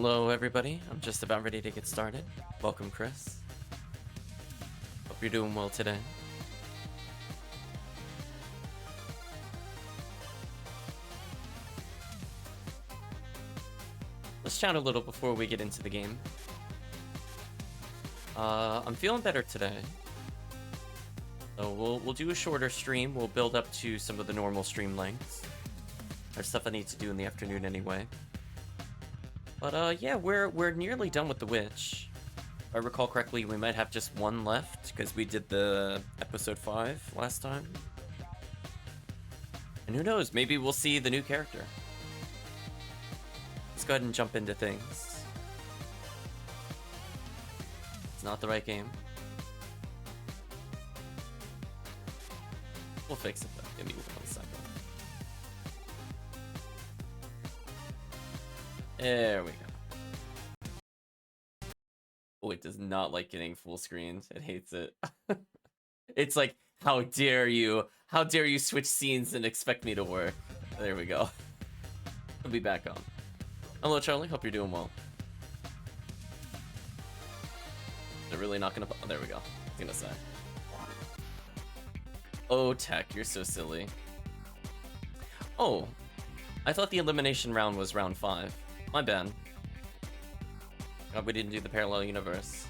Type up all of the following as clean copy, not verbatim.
Hello, everybody. I'm just about ready to get started. Welcome, Chris. Hope you're doing well today. Let's chat a little before we get into the game. I'm feeling better today. So we'll do a shorter stream. We'll build up to some of the normal stream lengths. There's stuff I need to do in the afternoon anyway. But yeah, we're nearly done with the witch. If I recall correctly, we might have just one left because we did the episode 5 last time. And who knows, maybe we'll see the new character. Let's go ahead and jump into things. It's not the right game. We'll fix it though. Give me 1 second. There we go. Oh, it does not like getting full screened. It hates it. It's like, how dare you? How dare you switch scenes and expect me to work? There we go. I'll be back on. Hello, Charlie. Hope you're doing well. They're really not gonna... Oh, there we go. I was gonna say. Oh, Tech, you're so silly. Oh, I thought the elimination round was round 5. My bad. God, we didn't do the parallel universe.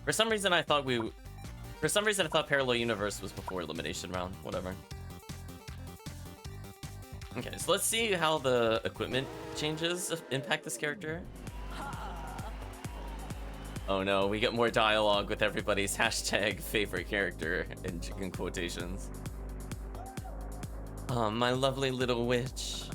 For some reason, I thought parallel universe was before elimination round. Whatever. Okay, so let's see how the equipment changes impact this character. Oh no, we get more dialogue with everybody's hashtag favorite character in quotations. My lovely little witch.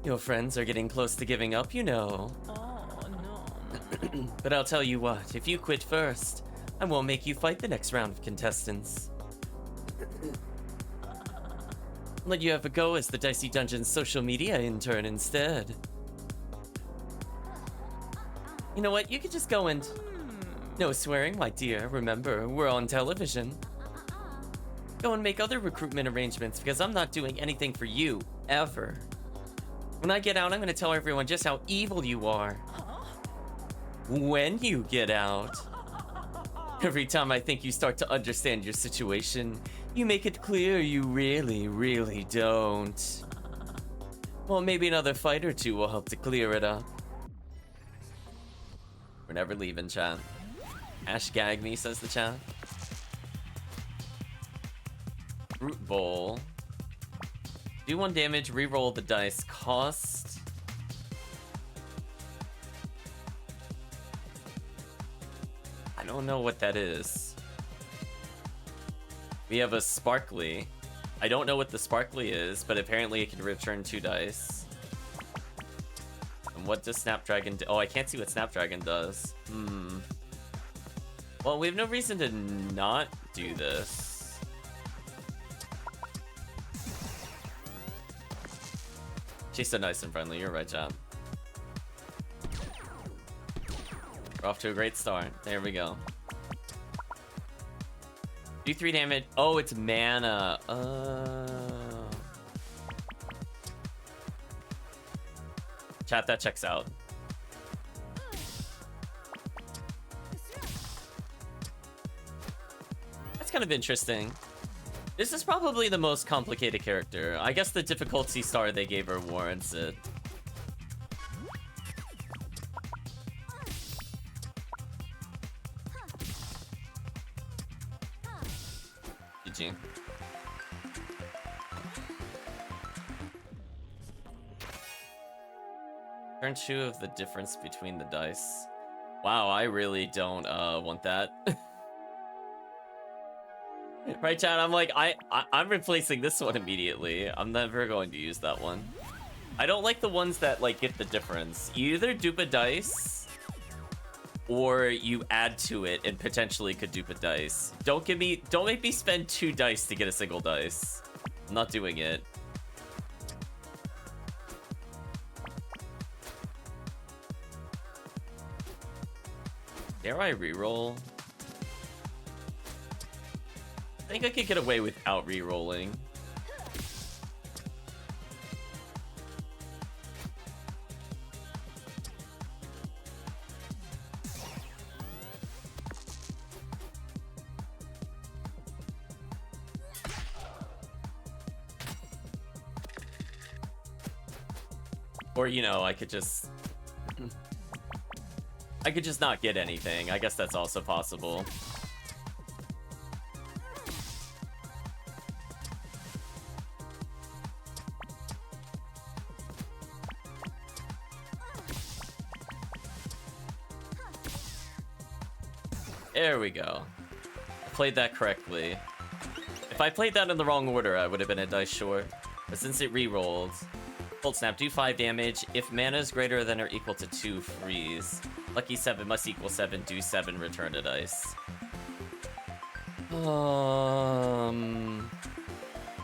Your friends are getting close to giving up, you know. Oh, no. But I'll tell you what, if you quit first, I won't make you fight the next round of contestants. Let you have a go as the Dicey Dungeon's social media intern instead. You know what, you could just go and... No swearing, my dear. Remember, we're on television. Go and make other recruitment arrangements because I'm not doing anything for you, ever. When I get out, I'm gonna tell everyone just how evil you are. When you get out. Every time I think you start to understand your situation, you make it clear you really, really don't. Well, maybe another fight or two will help to clear it up. We're never leaving, chat. Ash gag me, says the chat. Fruit bowl. Do 1 damage, reroll the dice. Cost. I don't know what that is. We have a sparkly. I don't know what the sparkly is, but apparently it can return 2 dice. And what does Snapdragon do? Oh, I can't see what Snapdragon does. Well, we have no reason to not do this. She's so nice and friendly. You're right, John. We're off to a great start. There we go. Do 3 damage. Oh, it's mana. Chat, that checks out. That's kind of interesting. This is probably the most complicated character. I guess the difficulty star they gave her warrants it. GG. Turn 2 of the difference between the dice. Wow, I really don't want that. Right, chat? I'm like, I'm replacing this one immediately. I'm never going to use that one. I don't like the ones that like get the difference. You either dupe a dice or you add to it and potentially could dupe a dice. Don't make me spend 2 dice to get a single dice. I'm not doing it. Dare I reroll? I think I could get away without re-rolling. Or, you know, I could just not get anything. I guess that's also possible. There we go. I played that correctly. If I played that in the wrong order, I would have been a dice short. But since it re-rolled... Cold Snap, do 5 damage. If mana is greater than or equal to 2, freeze. Lucky 7 must equal 7, do 7, return to dice.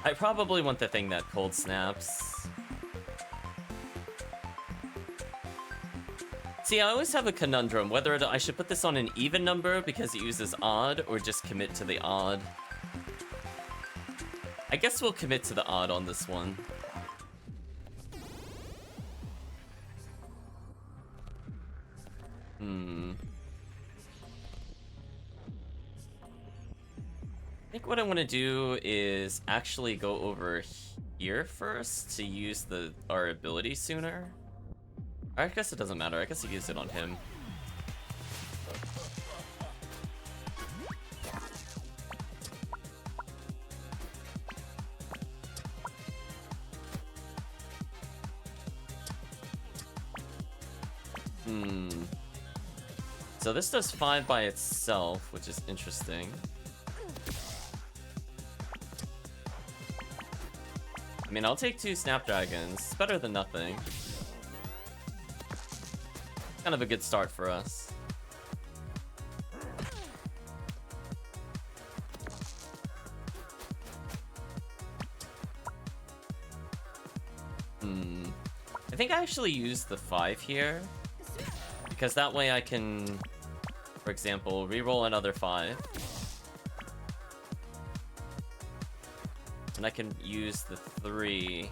I probably want the thing that Cold Snaps. See, I always have a conundrum whether I should put this on an even number because it uses odd, or just commit to the odd. I guess we'll commit to the odd on this one. I think what I want to do is actually go over here first to use our ability sooner. I guess it doesn't matter. I guess I use it on him. So this does 5 by itself, which is interesting. I mean, I'll take 2 Snapdragons. It's better than nothing. Kind of a good start for us. I think I actually use the 5 here. Because that way I can, for example, reroll another 5. And I can use the 3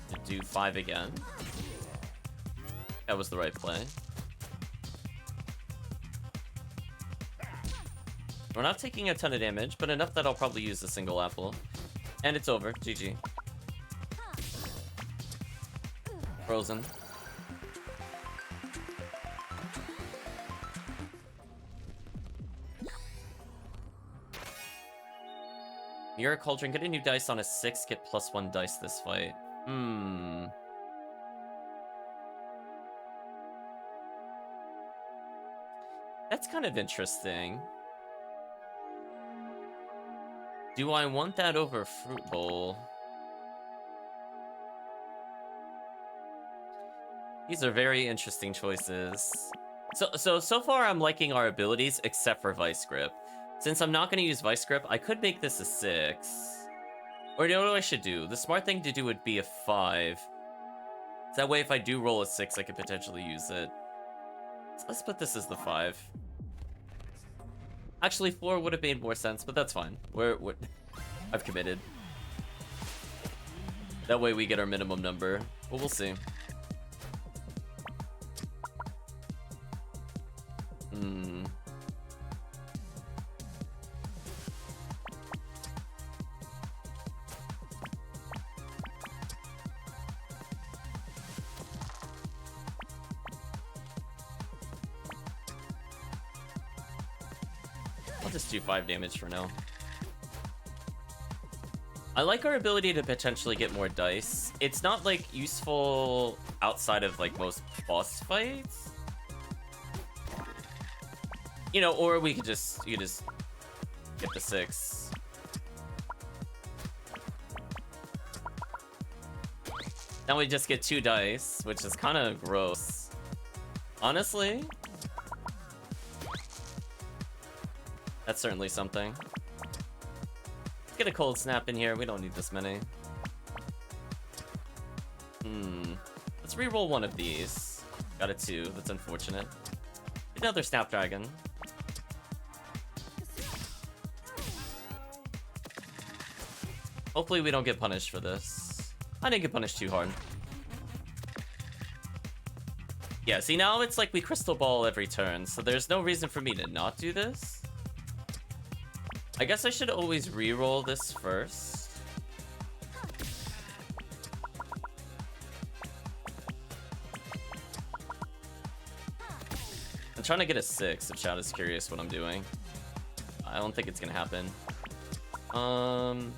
to do 5 again. That was the right play. We're not taking a ton of damage, but enough that I'll probably use a single apple. And it's over. GG. Frozen. You're a Cauldron. Get a new dice on a 6. Get +1 dice this fight. That's kind of interesting. Do I want that over Fruit Bowl? These are very interesting choices. So far I'm liking our abilities, except for Vice Grip. Since I'm not going to use Vice Grip, I could make this a 6. Or you know what I should do? The smart thing to do would be a 5. So that way if I do roll a 6, I could potentially use it. So let's put this as the 5. Actually, 4 would have made more sense, but that's fine. I've committed. That way we get our minimum number. But we'll see. I'll just do 5 damage for now. I like our ability to potentially get more dice. It's not like useful outside of like most boss fights. You know, or we could just get the 6. Now we just get 2 dice, which is kind of gross. Honestly, that's certainly something. Let's get a Cold Snap in here. We don't need this many. Let's reroll one of these. Got a 2. That's unfortunate. Another Snapdragon. Hopefully we don't get punished for this. I didn't get punished too hard. Yeah, see, now it's like we crystal ball every turn, so there's no reason for me to not do this. I guess I should always reroll this first. I'm trying to get a 6 if Chad is curious what I'm doing. I don't think it's gonna happen. Alright,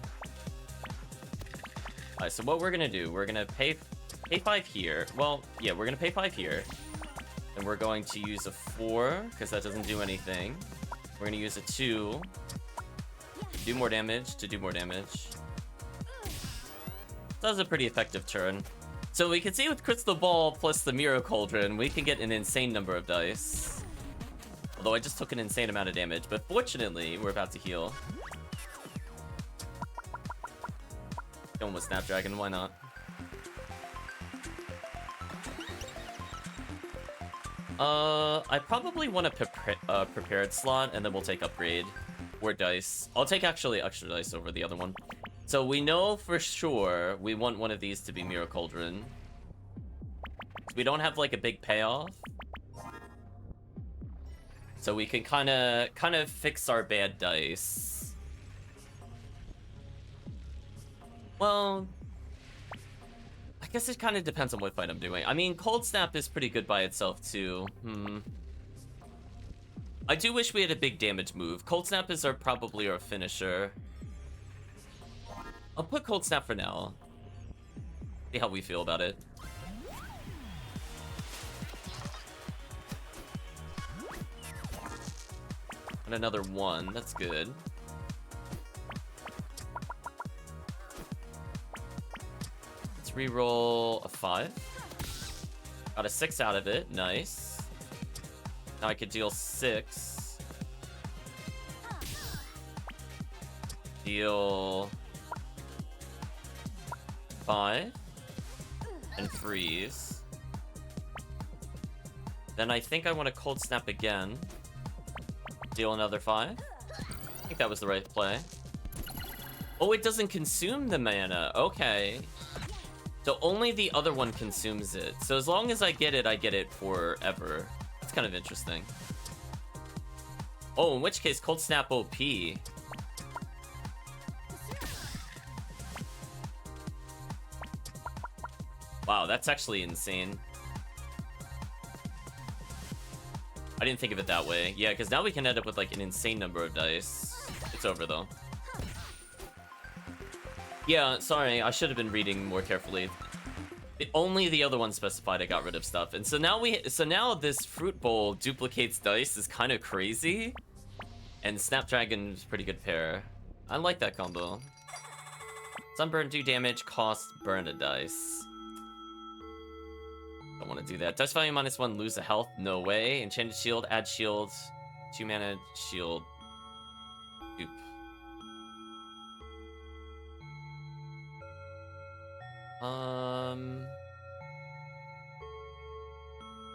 so what we're gonna do, we're gonna pay 5 here. Well, yeah, we're gonna pay 5 here. And we're going to use a 4, because that doesn't do anything. We're gonna use a 2. Do more damage to do more damage. That was a pretty effective turn. So we can see with Crystal Ball plus the Mirror Cauldron, we can get an insane number of dice. Although I just took an insane amount of damage, but fortunately, we're about to heal. Going with Snapdragon, why not? I probably want a prepared slot, and then we'll take upgrade or dice. I'll take actually extra dice over the other one. So we know for sure we want one of these to be Mirror Cauldron. We don't have like a big payoff, so we can kind of fix our bad dice. Well, I guess it kind of depends on what fight I'm doing. I mean, Cold Snap is pretty good by itself too. I do wish we had a big damage move. Cold Snap is probably our finisher. I'll put Cold Snap for now. See how we feel about it. And another 1, that's good. Let's reroll a 5. Got a 6 out of it, nice. Now I could deal 6. Deal 5. And freeze. Then I think I want to Cold Snap again. Deal another 5. I think that was the right play. Oh, it doesn't consume the mana. Okay. So only the other one consumes it. So as long as I get it forever. That's kind of interesting. Oh, in which case, Cold Snap OP. Wow, that's actually insane. I didn't think of it that way. Yeah, because now we can end up with like an insane number of dice. It's over though. Yeah, sorry, I should have been reading more carefully. Only the other one specified I got rid of stuff. And so now this fruit bowl duplicates dice is kind of crazy. And Snapdragon's pretty good pair. I like that combo. Sunburn, do damage, cost, burn a dice. Don't want to do that. Dice value -1, lose a health. No way. Enchanted shield, add shield. 2 mana shield. Oop.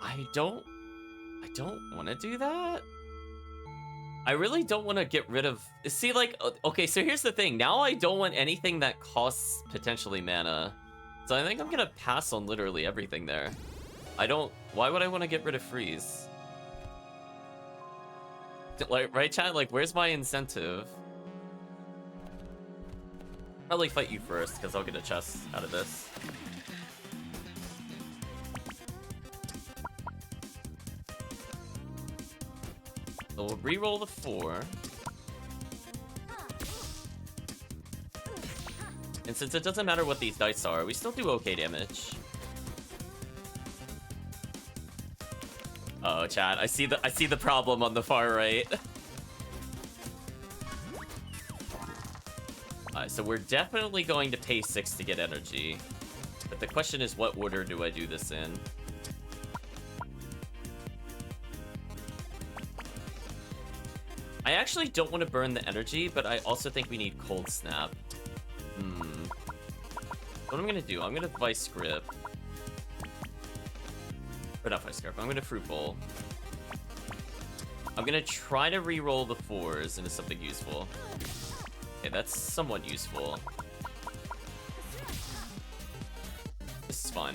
I don't want to do that. I really don't want to get rid of... See, like, okay, so here's the thing. Now I don't want anything that costs potentially mana. So I think I'm gonna pass on literally everything there. Why would I want to get rid of freeze? Like, right, chat? Like, where's my incentive? Probably fight you first, because I'll get a chest out of this. So we'll re-roll the 4. And since it doesn't matter what these dice are, we still do okay damage. Oh, chat, I see the problem on the far right. So we're definitely going to pay 6 to get energy. But the question is, what order do I do this in? I actually don't want to burn the energy, but I also think we need Cold Snap. What I'm gonna do, I'm gonna Vice Grip. Or not Vice Grip, I'm gonna Fruit Bowl. I'm gonna try to re-roll the 4s into something useful. Okay, that's somewhat useful. fine.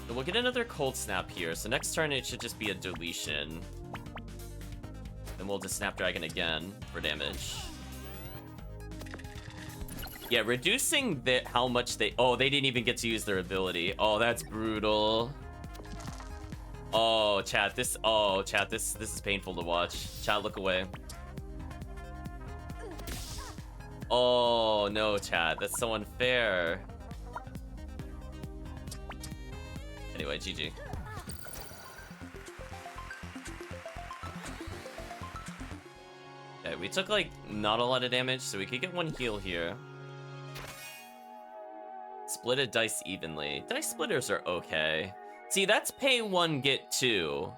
So we'll get another Cold Snap here, so next turn it should just be a deletion. Then we'll just Snapdragon again for damage. Yeah, reducing how much they... Oh, they didn't even get to use their ability. Oh, that's brutal. Oh, chat, this... Oh, chat, this is painful to watch. Chat, look away. Oh, no, chat. That's so unfair. Anyway, GG. Okay, we took, like, not a lot of damage, so we could get one heal here. Split a dice evenly. Dice splitters are okay. See, that's pay one, get two.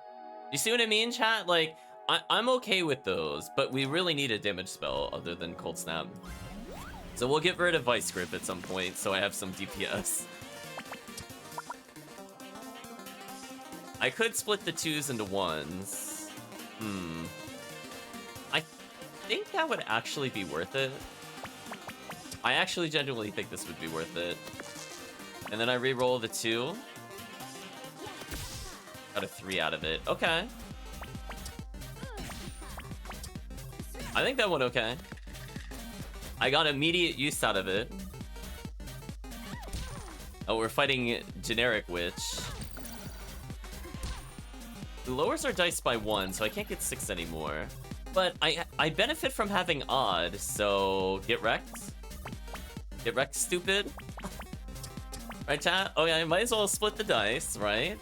You see what I mean, chat? Like, I'm okay with those, but we really need a damage spell other than Cold Snap. So we'll get rid of Vice Grip at some point, so I have some DPS. I could split the 2s into 1s. I think that would actually be worth it. I actually genuinely think this would be worth it. And then I re-roll the 2. Got a 3 out of it. Okay. I think that went okay. I got immediate use out of it. Oh, we're fighting Generic Witch. It lowers our dice by 1, so I can't get 6 anymore. But I benefit from having odd, so get wrecked. Get wrecked, stupid. Right, chat? Oh yeah, I might as well split the dice, right?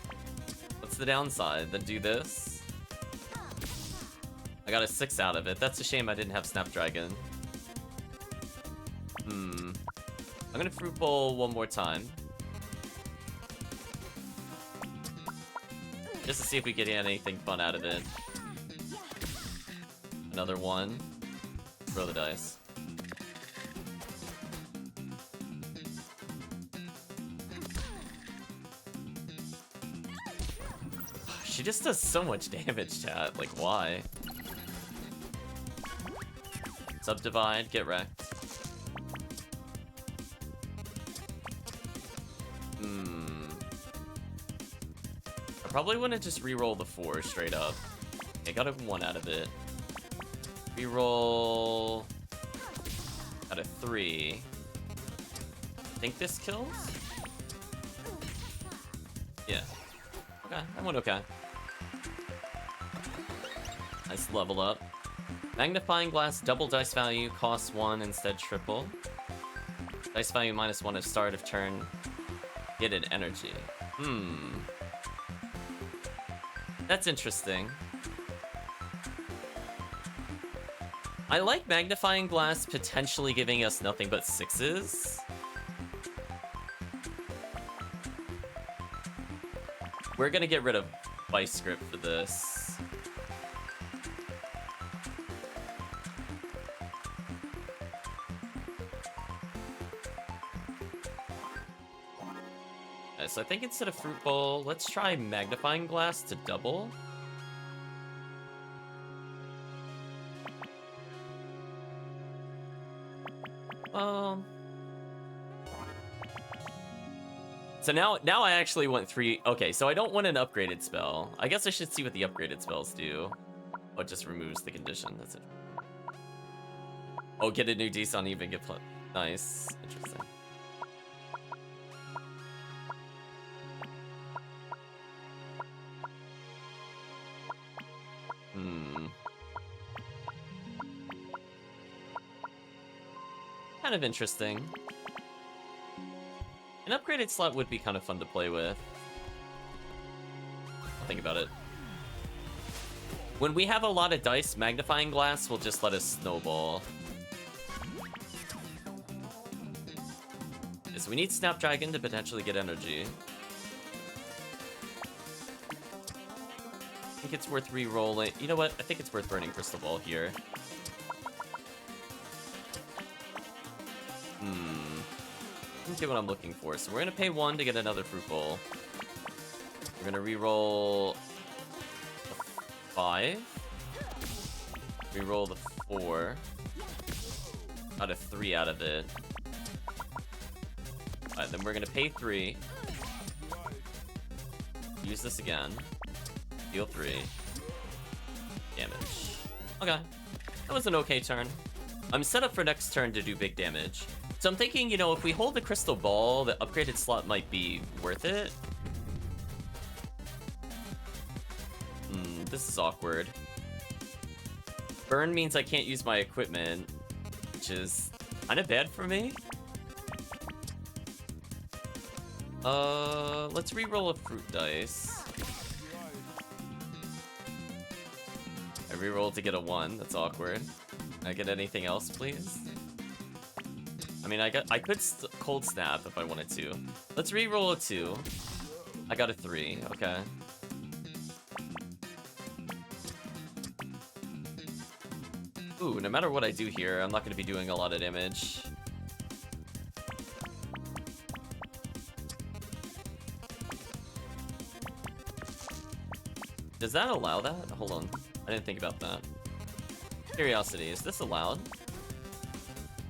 What's the downside? Then do this. I got a 6 out of it. That's a shame I didn't have Snapdragon. I'm gonna Fruit Bowl one more time. Just to see if we get anything fun out of it. Another one. Throw the dice. She just does so much damage, chat. Like, why? Subdivide, get wrecked. I probably wouldn't just re-roll the 4 straight up. I got a 1 out of it. Re-roll... Got a 3. Think this kills? Yeah. Okay, that went okay. Nice level up. Magnifying Glass, double dice value, costs 1 instead triple. Dice value -1 at start of turn. Get an energy. That's interesting. I like Magnifying Glass potentially giving us nothing but 6s. We're gonna get rid of Vice Grip for this. So I think instead of Fruit Bowl, let's try Magnifying Glass to double. So now I actually want 3. Okay, so I don't want an upgraded spell. I guess I should see what the upgraded spells do. Oh, it just removes the condition. That's it. Oh, get a new Dicey on even, get nice. Interesting. Kind of interesting. An upgraded slot would be kind of fun to play with. I'll think about it. When we have a lot of dice, Magnifying Glass will just let us snowball. So we need Snapdragon to potentially get energy. I think it's worth re-rolling. You know what? I think it's worth burning Crystal Ball here. Let's get what I'm looking for. So we're gonna pay 1 to get another Fruit Bowl. We're gonna re-roll a 5. Reroll the 4. Got a 3 out of it. Alright, then we're gonna pay 3. Use this again. Deal 3. Damage. Okay. That was an okay turn. I'm set up for next turn to do big damage. So I'm thinking, you know, if we hold the crystal ball, the upgraded slot might be worth it. This is awkward. Burn means I can't use my equipment, which is kind of bad for me. Let's re-roll a fruit dice. I re-rolled to get a 1. That's awkward. Can I get anything else, please? I mean, I could cold snap if I wanted to. Let's re-roll a 2. I got a 3. Okay. Ooh, no matter what I do here, I'm not going to be doing a lot of damage. Does that allow that? Hold on. I didn't think about that. Curiosity, is this allowed?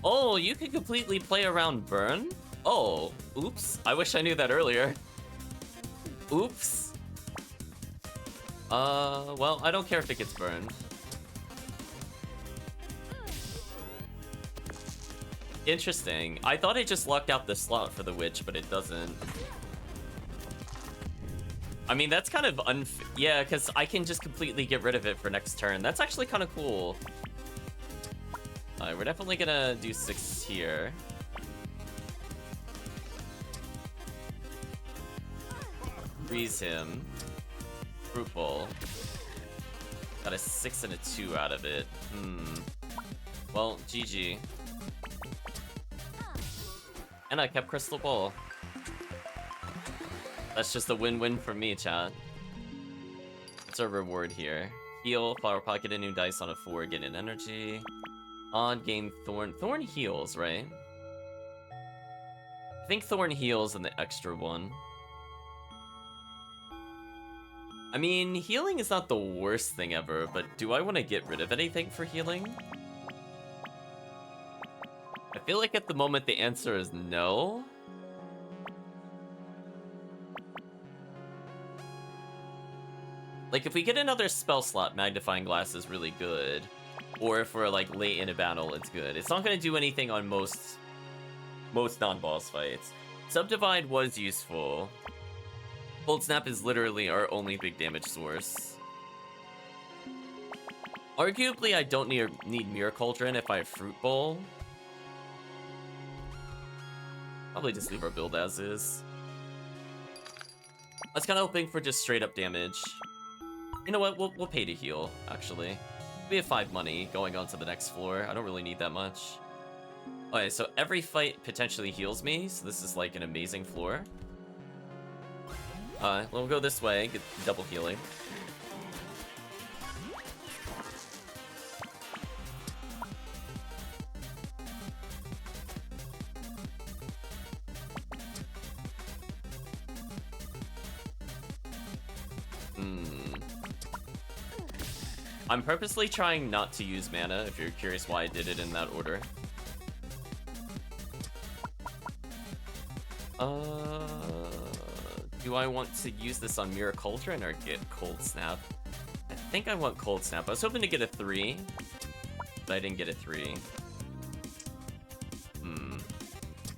Oh, you can completely play around burn? Oh, oops. I wish I knew that earlier. Oops. Well, I don't care if it gets burned. Interesting. I thought it just locked out the slot for the witch, but it doesn't. I mean, that's kind of unfair. Yeah, because I can just completely get rid of it for next turn. That's actually kind of cool. Alright, we're definitely gonna do 6 here. Freeze him. Fruit Bowl. Got a 6 and a 2 out of it. Well, GG. And I kept Crystal Ball. That's just a win-win for me, chat. What's our reward here? Heal, Flower Pocket, a new dice on a 4, get an energy. Odd, gain Thorn. Thorn heals, right? I think Thorn heals in the extra one. I mean, healing is not the worst thing ever, but do I want to get rid of anything for healing? I feel like at the moment the answer is no. Like, if we get another spell slot, Magnifying Glass is really good. Or if we're, like, late in a battle, it's good. It's not going to do anything on most non-boss fights. Subdivide was useful. Cold Snap is literally our only big damage source. Arguably, I don't need Mirror Cauldron if I have Fruit Bowl. Probably just leave our build as is. I was kind of hoping for just straight up damage. You know what? We'll pay to heal, actually. We have 5 money going on to the next floor. I don't really need that much. Okay, so every fight potentially heals me, so this is like an amazing floor. We'll go this way, get double healing. I'm purposely trying not to use mana, if you're curious why I did it in that order. Do I want to use this on Mirror Cauldron or get Cold Snap? I think I want Cold Snap. I was hoping to get a 3, but I didn't get a 3.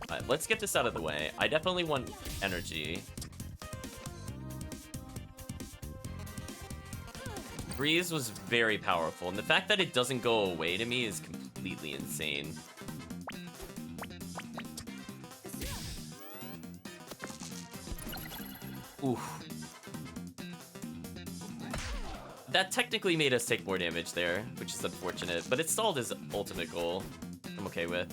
Alright, let's get this out of the way. I definitely want energy. Breeze was very powerful, and the fact that it doesn't go away to me is completely insane. Oof. That technically made us take more damage there, which is unfortunate, but it stalled his ultimate goal. I'm okay with.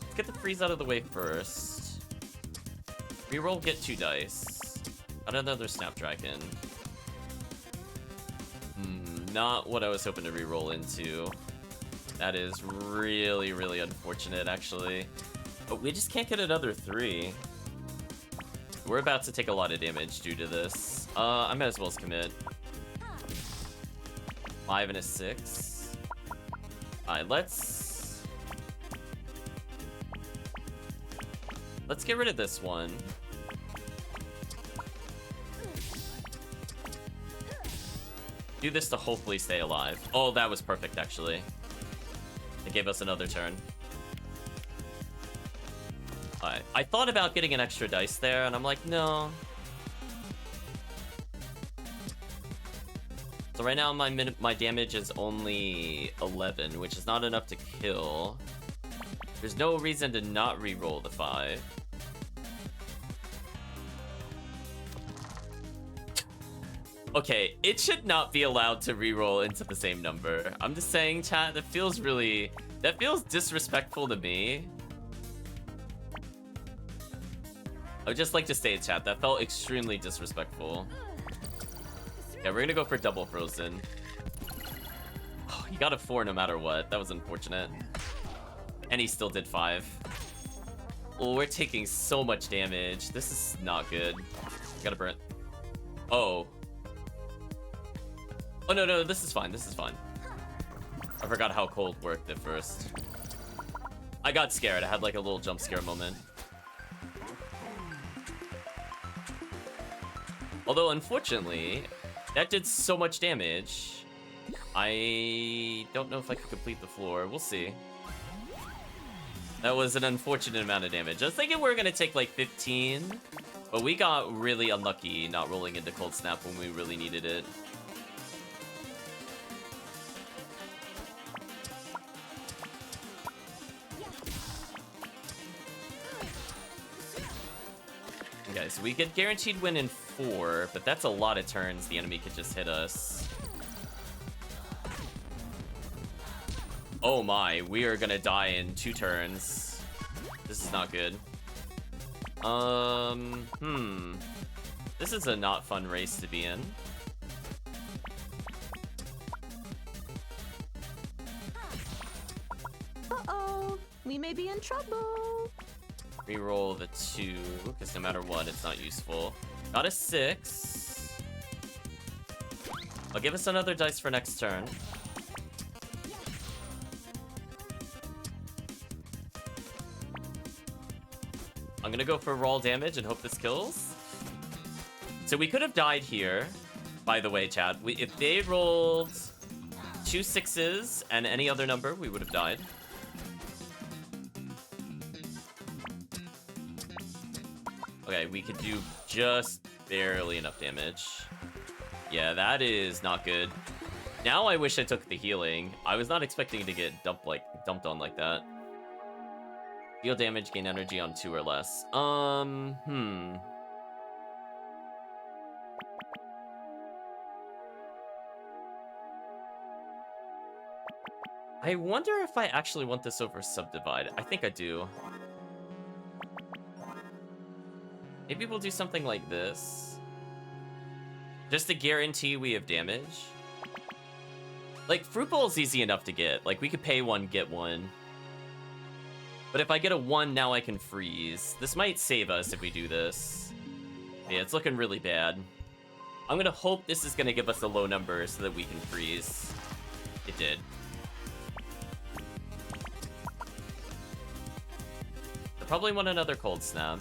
Let's get the freeze out of the way first. Reroll, get 2 dice. Got another Snapdragon. Not what I was hoping to reroll into. That is really, really unfortunate, actually. But we just can't get another 3. We're about to take a lot of damage due to this. I might as well commit. 5 and a 6. Alright, let's get rid of this one. Do this to hopefully stay alive. Oh, that was perfect, actually. It gave us another turn. Alright, I thought about getting an extra dice there, and I'm like, no. So right now, my damage is only 11, which is not enough to kill. There's no reason to not re-roll the 5. Okay, it should not be allowed to re-roll into the same number. I'm just saying, chat, that feels disrespectful to me. I would just like to state, chat, that felt extremely disrespectful. Yeah, we're gonna go for double frozen. Oh, he got a 4 no matter what. That was unfortunate. And he still did 5. Oh, we're taking so much damage. This is not good. Gotta burn. Oh. Oh, no, this is fine. This is fine. I forgot how cold worked at first. I got scared. I had like a little jump scare moment. Although, unfortunately, that did so much damage. I don't know if I could complete the floor. We'll see. That was an unfortunate amount of damage. I was thinking we were going to take like 15, but we got really unlucky not rolling into Cold Snap when we really needed it. Okay, so we get guaranteed win in 4, but that's a lot of turns the enemy could just hit us. Oh my, we are gonna die in 2 turns. This is not good. This is a not fun race to be in. Uh-oh, we may be in trouble. Reroll the 2, because no matter what, it's not useful. Got a 6. I'll give us another dice for next turn. I'm gonna go for raw damage and hope this kills. So we could have died here, by the way, chat. If they rolled 2 6s and any other number, we would have died. Okay, we could do just barely enough damage. Yeah, that is not good. Now I wish I took the healing. I was not expecting to get dumped on like that. Deal damage, gain energy on 2 or less. I wonder if I actually want this over Subdivide. I think I do. Maybe we'll do something like this. Just to guarantee we have damage. Like, Fruit Bowl's easy enough to get. Like, we could pay 1, get 1. But if I get a 1, now I can freeze. This might save us if we do this. Yeah, it's looking really bad. I'm gonna hope this is gonna give us a low number so that we can freeze. It did. I probably want another Cold Snap.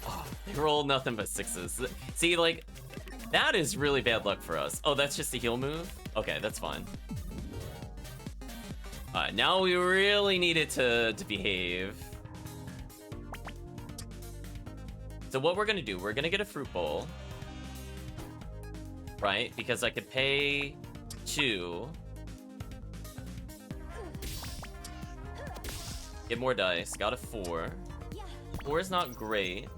Oh, they roll nothing but 6s. See, like, that is really bad luck for us. Oh, that's just a heal move? Okay, that's fine. Alright, now we really need it to behave. So what we're gonna do, we're gonna get a Fruit Bowl. Right? Because I could pay 2. Get more dice. Got a 4. 4 is not great.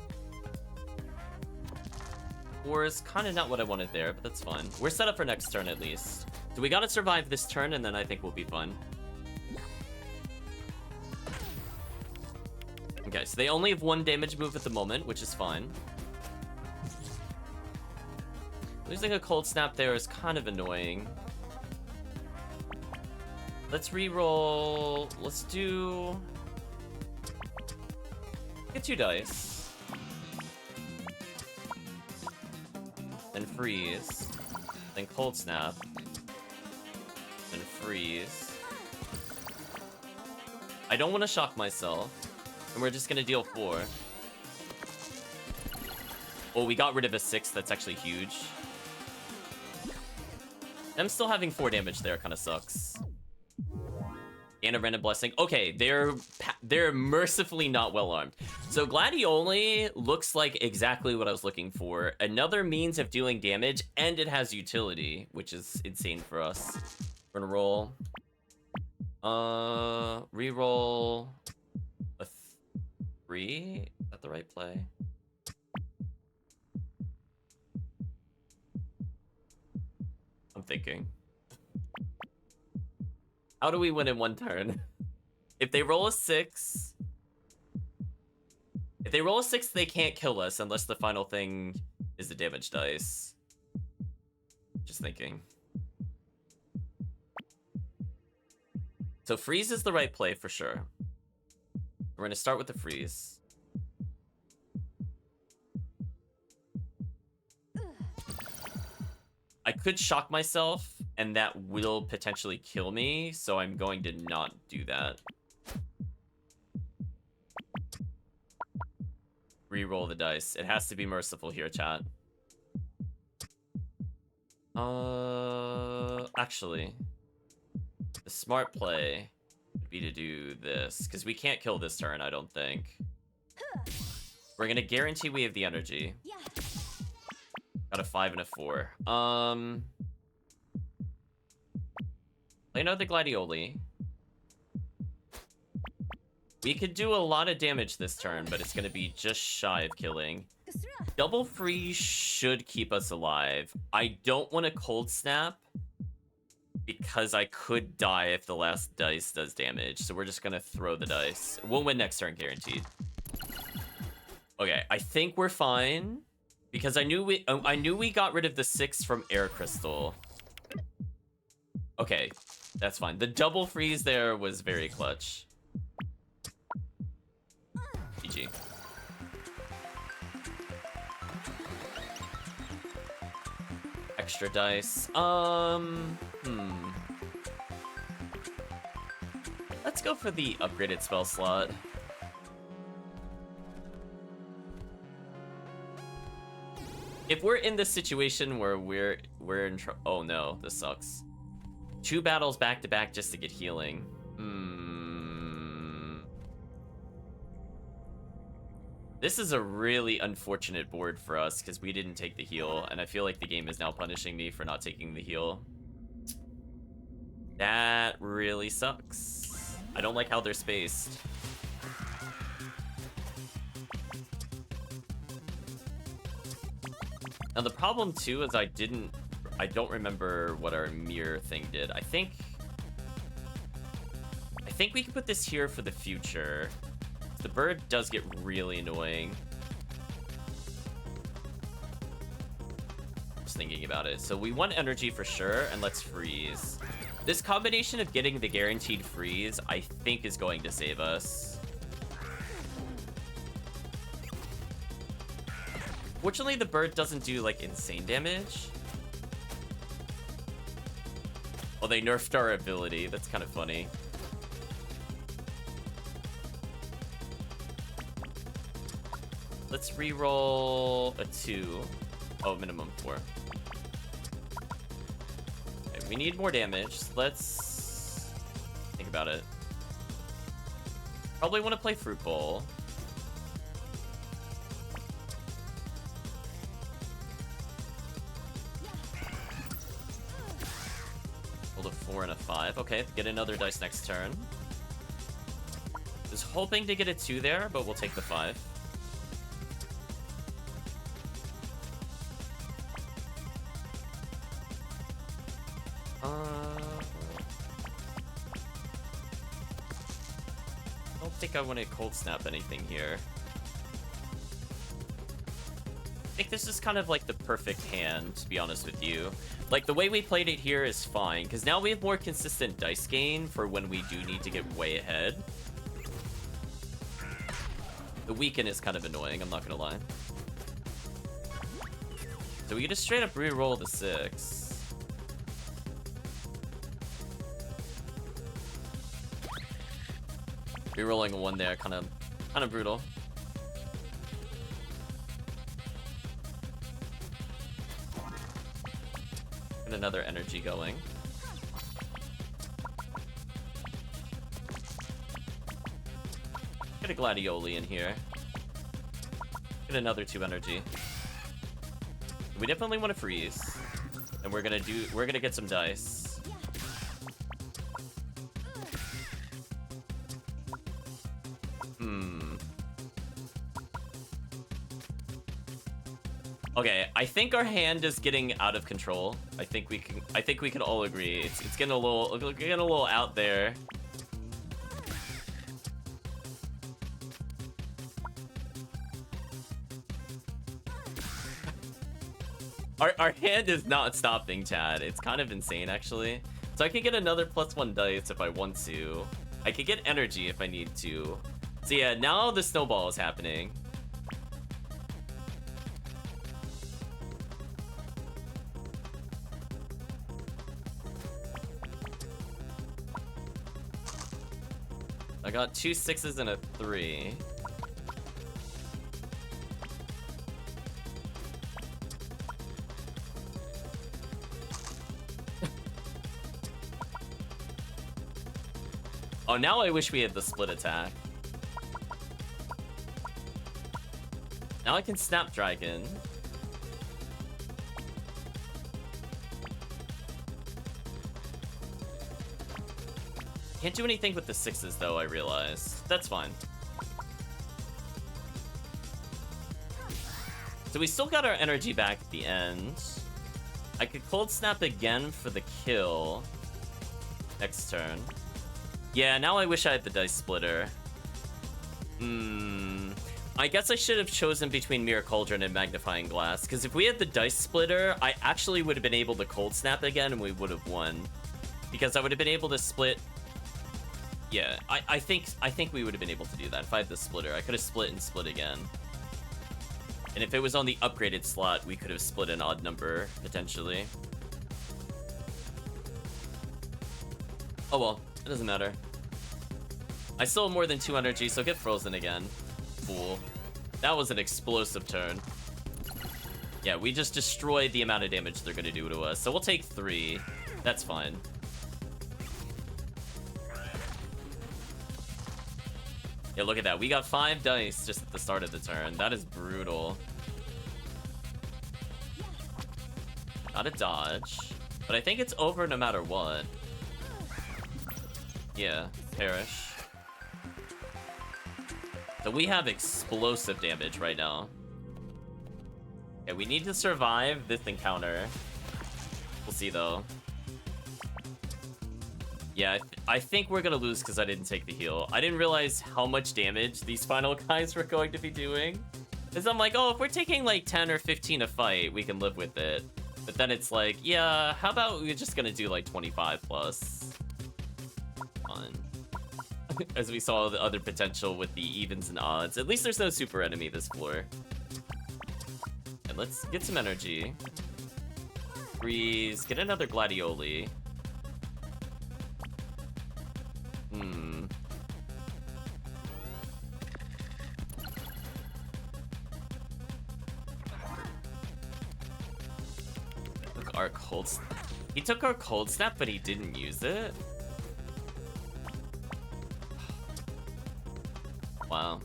4 is kind of not what I wanted there, but that's fine. We're set up for next turn at least. So we gotta survive this turn, and then I think we'll be fine. Okay, so they only have 1 damage move at the moment, which is fine. Losing a cold snap there is kind of annoying. Let's re-roll. Let's do... Get 2 dice. Then freeze. Then cold snap. Then freeze. I don't want to shock myself. And we're just gonna deal 4. Oh, we got rid of a 6. That's actually huge. Them still having 4 damage there kind of sucks. And a random blessing. Okay, they're mercifully not well armed. So Gladioli looks like exactly what I was looking for. Another means of dealing damage, and it has utility, which is insane for us. We're gonna roll. Reroll a 3. Is that the right play? I'm thinking. How do we win in 1 turn? If they roll a 6... If they roll a 6, they can't kill us unless the final thing is the damage dice. Just thinking. So freeze is the right play for sure. We're gonna start with the freeze. I could shock myself, and that will potentially kill me, so I'm going to not do that. Reroll the dice. It has to be merciful here, chat. Actually, the smart play would be to do this, because we can't kill this turn, I don't think. We're gonna guarantee we have the energy. Got a 5 and a 4. Play another Gladioli. We could do a lot of damage this turn, but it's gonna be just shy of killing. Double freeze should keep us alive. I don't want to cold snap because I could die if the last dice does damage. So we're just gonna throw the dice. We'll win next turn, guaranteed. Okay, I think we're fine. Because I knew we got rid of the 6 from Air Crystal. Okay, that's fine. The double freeze there was very clutch. GG. Extra dice. Let's go for the upgraded spell slot. If we're in this situation where we're in oh no, this sucks. 2 battles back to back just to get healing. This is a really unfortunate board for us because we didn't take the heal, and I feel like the game is now punishing me for not taking the heal. That really sucks. I don't like how they're spaced. Now the problem too is I don't remember what our mirror thing did. I think we can put this here for the future. The bird does get really annoying. Just thinking about it. So we want energy for sure, and let's freeze. This combination of getting the guaranteed freeze, I think, is going to save us. Fortunately, the bird doesn't do, like, insane damage. Well, they nerfed our ability. That's kind of funny. Let's re-roll a 2. Oh, minimum 4. Okay, we need more damage. Let's think about it. Probably want to play Fruit Bowl. Rolled a 4 and a 5. Okay, get another dice next turn. Was hoping to get a 2 there, but we'll take the 5. I don't think I want to cold snap anything here. think this is kind of like the perfect hand, to be honest with you. Like, the way we played it here is fine, because now we have more consistent dice gain for when we do need to get way ahead. The weaken is kind of annoying, I'm not gonna lie. So we can just straight up re-roll the 6. Re-rolling a 1 there, kind of brutal. Get another energy going. Get a gladioli in here. Get another 2 energy. We definitely want to freeze. And we're gonna get some dice. Okay, I think our hand is getting out of control. I think we can all agree. It's getting a little out there. Our hand is not stopping, Chad. It's kind of insane, actually. So I could get another +1 dice if I want to. I could get energy if I need to. So yeah, now the snowball is happening. I got 2 6s and a 3. Oh, now I wish we had the split attack. Now I can Snapdragon. Can't do anything with the 6s though, I realize. That's fine. So we still got our energy back at the end. I could Cold Snap again for the kill next turn. Yeah, now I wish I had the Dice Splitter. I guess I should have chosen between Mirror Cauldron and Magnifying Glass, because if we had the Dice Splitter, I actually would have been able to Cold Snap again and we would have won. Because I would have been able to split... Yeah, I think we would have been able to do that. If I had the Splitter, I could have split and split again. And if it was on the upgraded slot, we could have split an odd number, potentially. Oh well, it doesn't matter. I still have more than 2 energy, so get frozen again. Fool. That was an explosive turn. Yeah, we just destroyed the amount of damage they're gonna do to us. So we'll take 3. That's fine. Yeah, look at that. We got 5 dice just at the start of the turn. That is brutal. Not a dodge. But I think it's over no matter what. Yeah, perish. So we have explosive damage right now. Okay, we need to survive this encounter. We'll see though. Yeah, I think we're gonna lose because I didn't take the heal. I didn't realize how much damage these final guys were going to be doing. Because I'm like, oh, if we're taking like 10 or 15 a fight, we can live with it. But then it's like, yeah, how about we're just gonna do like 25 plus? Fun. As we saw the other potential with the evens and odds. At least there's no super enemy this floor. And let's get some energy. Freeze. Get another gladioli. Took our cold snap. He took our cold snap, but he didn't use it? Wow.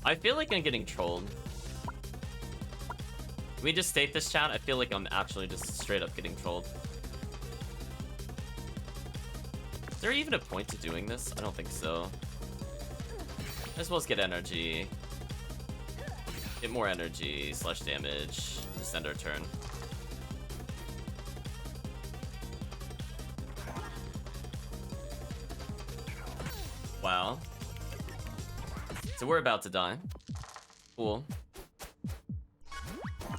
I feel like I'm getting trolled. Can we just state this, chat? I feel like I'm actually just straight up getting trolled. Is there even a point to doing this? I don't think so. Might as well get energy. Get more energy / damage. Just end our turn. Wow. So we're about to die. Cool.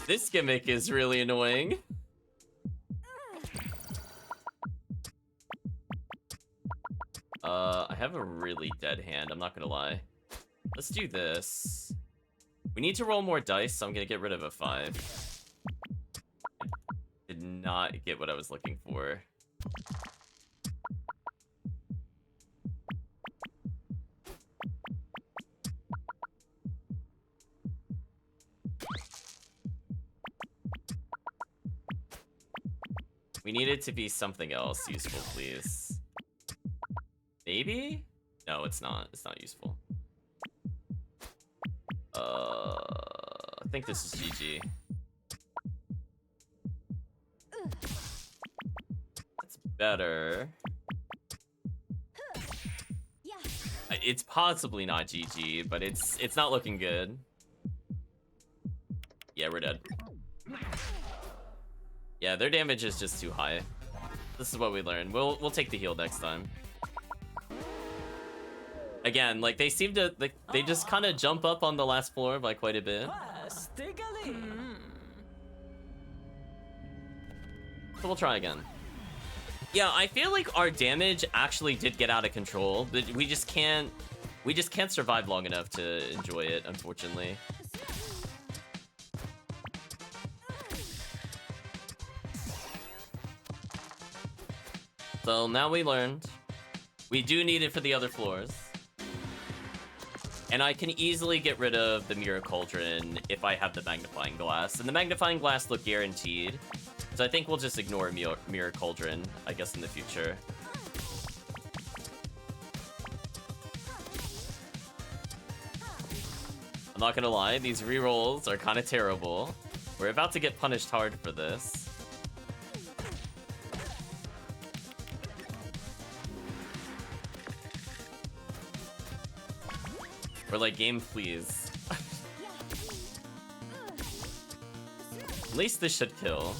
This gimmick is really annoying. I have a really dead hand, I'm not gonna lie. Let's do this. We need to roll more dice, so I'm gonna get rid of a 5. Did not get what I was looking for. We need it to be something else useful, please. Maybe? No, it's not. It's not useful. I think this is GG. That's better. It's possibly not GG, but it's not looking good. Yeah, we're dead. Yeah, their damage is just too high. This is what we learned. We'll take the heal next time. Again, like they seem to they just kind of jump up on the last floor by quite a bit. So we'll try again. Yeah, I feel like our damage actually did get out of control, but we just can't survive long enough to enjoy it, unfortunately. So now we learned. We do need it for the other floors. And I can easily get rid of the Mirror Cauldron if I have the Magnifying Glass. And the Magnifying Glass look guaranteed. So I think we'll just ignore Mirror Cauldron, I guess, in the future. I'm not gonna lie, these rerolls are kind of terrible. We're about to get punished hard for this. We're like, game please. At least this should kill.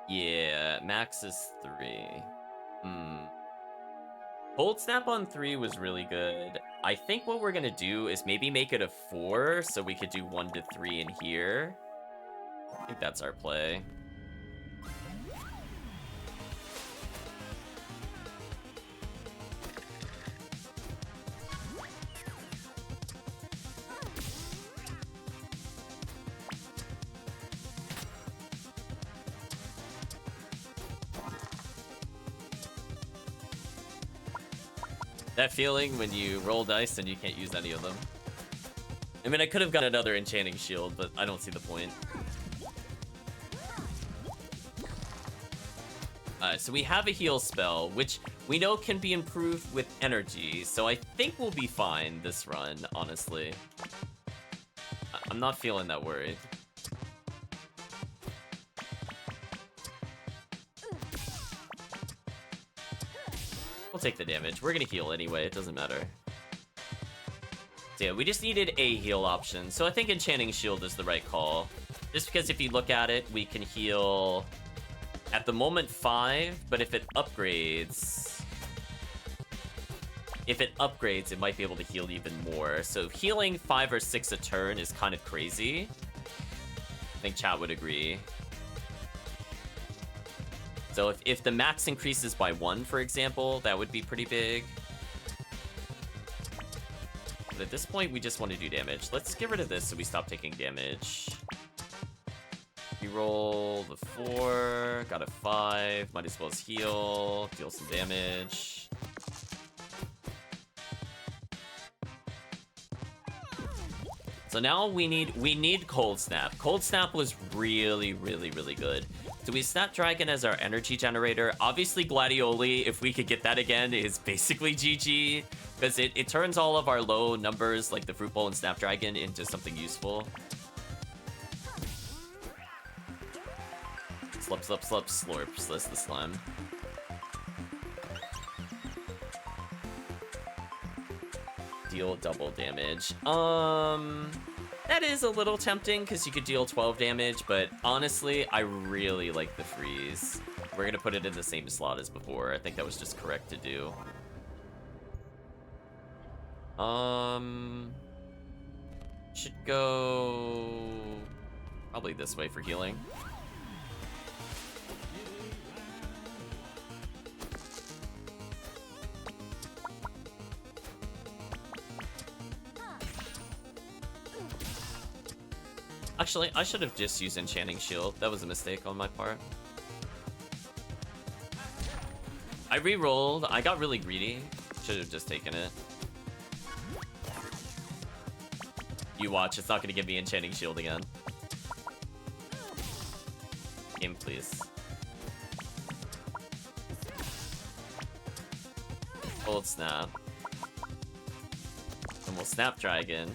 Yeah, max is 3. Cold Snap on 3 was really good. I think what we're gonna do is maybe make it a 4 so we could do 1 to 3 in here. I think that's our play. That feeling when you roll dice and you can't use any of them. I mean, I could have got another enchanting shield, but I don't see the point. Alright, so we have a heal spell, which we know can be improved with energy, so I think we'll be fine this run, honestly. I'm not feeling that worried. We'll take the damage. We're gonna heal anyway, it doesn't matter. So yeah, we just needed a heal option, so I think Enchanting Shield is the right call. Just because if you look at it, we can heal at the moment 5, but if it upgrades, it might be able to heal even more. So healing 5 or 6 a turn is kind of crazy. I think chat would agree. So if the max increases by 1, for example, that would be pretty big. But at this point, we just want to do damage. Let's get rid of this so we stop taking damage. Reroll the 4, got a 5, might as well as heal, deal some damage. So now we need Cold Snap. Cold Snap was really, really, really good. So we Snapdragon as our energy generator. Obviously Gladioli, if we could get that again, is basically GG. Because it turns all of our low numbers, like the Fruit Bowl and Snapdragon, into something useful. Slurp, slurp, slurp, slurp, that's the slime. Deal double damage. That is a little tempting because you could deal 12 damage, but honestly, I really like the freeze. We're gonna put it in the same slot as before. I think that was just correct to do. Should go probably this way for healing. Actually, I should have just used Enchanting Shield. That was a mistake on my part. I re-rolled. I got really greedy. Should have just taken it. You watch, it's not going to give me Enchanting Shield again. Game, please. Cold Snap. And we'll Snapdragon.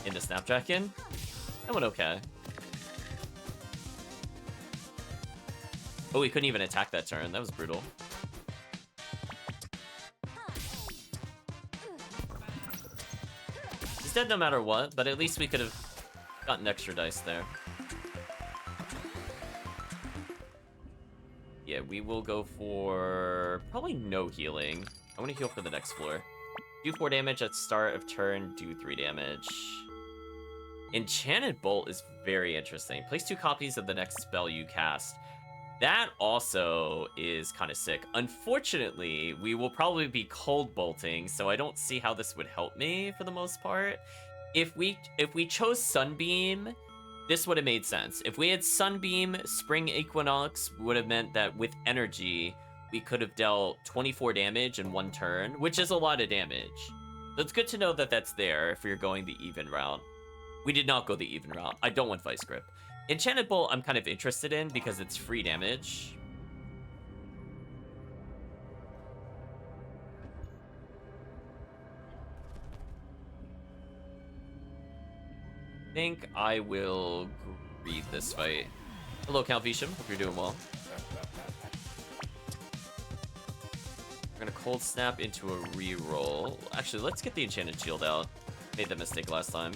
Into Snapdragon? That went okay. Oh, we couldn't even attack that turn. That was brutal. He's dead no matter what, but at least we could have gotten extra dice there. Yeah, we will go for probably no healing. I want to heal for the next floor. Do 4 damage at start of turn, do 3 damage. Enchanted Bolt is very interesting. Place 2 copies of the next spell you cast. That also is kind of sick. Unfortunately, we will probably be cold bolting, so I don't see how this would help me for the most part. If we chose Sunbeam, this would have made sense. If we had Sunbeam, Spring Equinox would have meant that with energy, we could have dealt 24 damage in 1 turn, which is a lot of damage. So it's good to know that that's there if you're going the even route. We did not go the even route. I don't want Vice Grip. Enchanted Bolt I'm kind of interested in because it's free damage. I think I will greed this fight. Hello, Count Visham. Hope you're doing well. We're gonna Cold Snap into a reroll. Actually, let's get the Enchanted Shield out. Made that mistake last time.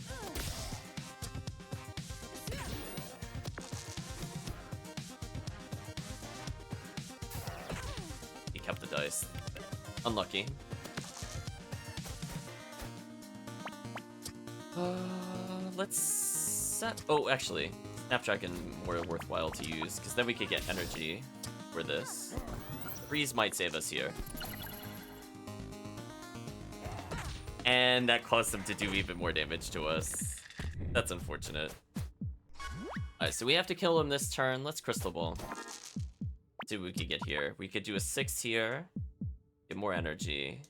He kept the dice. Unlucky. Let's set... Oh, actually, Snapdragon more worthwhile to use, because then we could get energy for this. Freeze might save us here. And that caused them to do even more damage to us. That's unfortunate. Alright, so we have to kill him this turn. Let's Crystal Ball. See what we could get here. We could do a 6 here. Get more energy.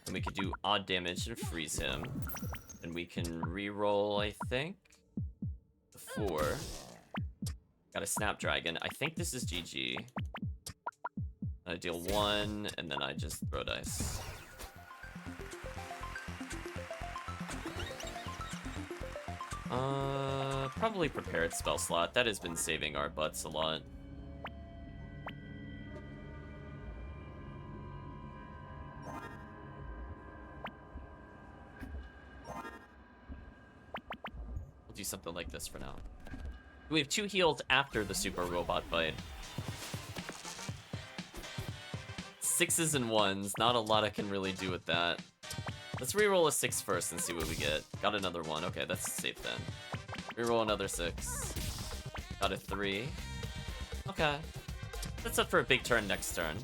And we could do odd damage and freeze him. And we can re-roll, I think. The 4. Got a Snapdragon. I think this is GG. I deal 1, and then I just throw dice. Probably Prepared Spell Slot. That has been saving our butts a lot. We'll do something like this for now. We have 2 heals after the Super Robot fight. 6s and 1s. Not a lot I can really do with that. Let's reroll a 6 first and see what we get. Got another 1. Okay, that's safe then. Reroll another 6. Got a 3. Okay. That's up for a big turn next turn.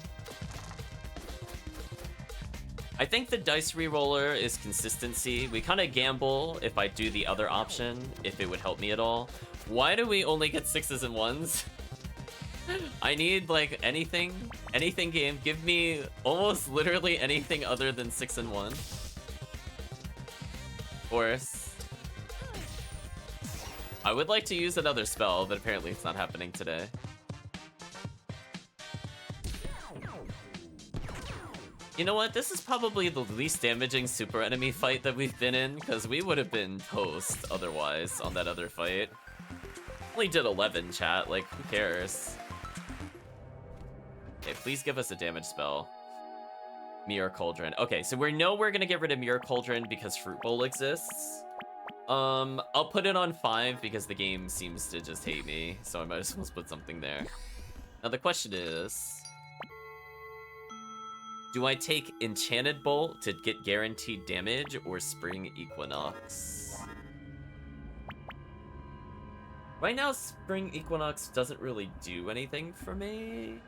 I think the dice reroller is consistency. We kind of gamble if I do the other option, if it would help me at all. Why do we only get 6s and 1s? I need, like, anything game. Give me almost literally anything other than 6 and 1. Of course. I would like to use another spell, but apparently it's not happening today. You know what? This is probably the least damaging super enemy fight that we've been in, because we would have been toast otherwise on that other fight. Only did 11, chat. Like, who cares? Okay, please give us a damage spell. Mirror Cauldron. Okay, so we know we're gonna get rid of Mirror Cauldron because Fruit Bowl exists. I'll put it on 5 because the game seems to just hate me, so I might as well put something there. Now the question is... Do I take Enchanted Bolt to get guaranteed damage or Spring Equinox? Right now, Spring Equinox doesn't really do anything for me.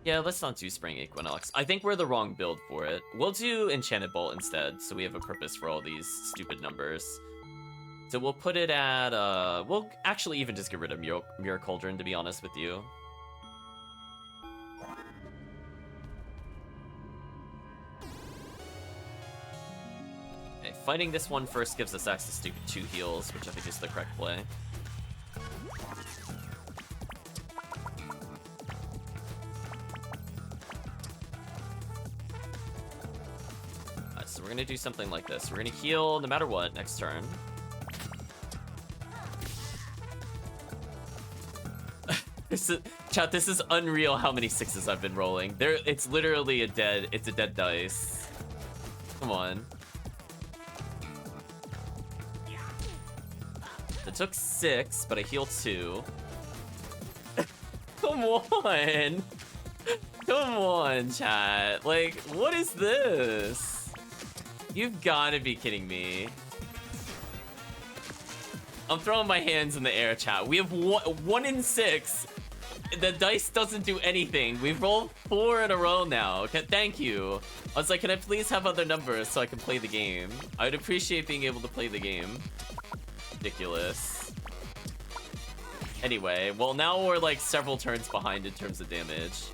Yeah, let's not do Spring Equinox. I think we're the wrong build for it. We'll do Enchanted Bolt instead, so we have a purpose for all these stupid numbers. So we'll put it at, we'll actually even just get rid of Mirror Cauldron, to be honest with you. Okay, fighting this one first gives us access to 2 heals, which I think is the correct play. So we're gonna do something like this. We're gonna heal no matter what next turn. Chat, this is unreal how many 6s I've been rolling. It's literally a dead dice. Come on. It took 6, but I healed 2. Come on. Come on, chat. Like, what is this? You've gotta be kidding me. I'm throwing my hands in the air, chat. We have 1 in 6. The dice doesn't do anything. We've rolled 4 in a row now. Okay, thank you. I was like, can I please have other numbers so I can play the game? I would appreciate being able to play the game. Ridiculous. Anyway, well, now we're like several turns behind in terms of damage.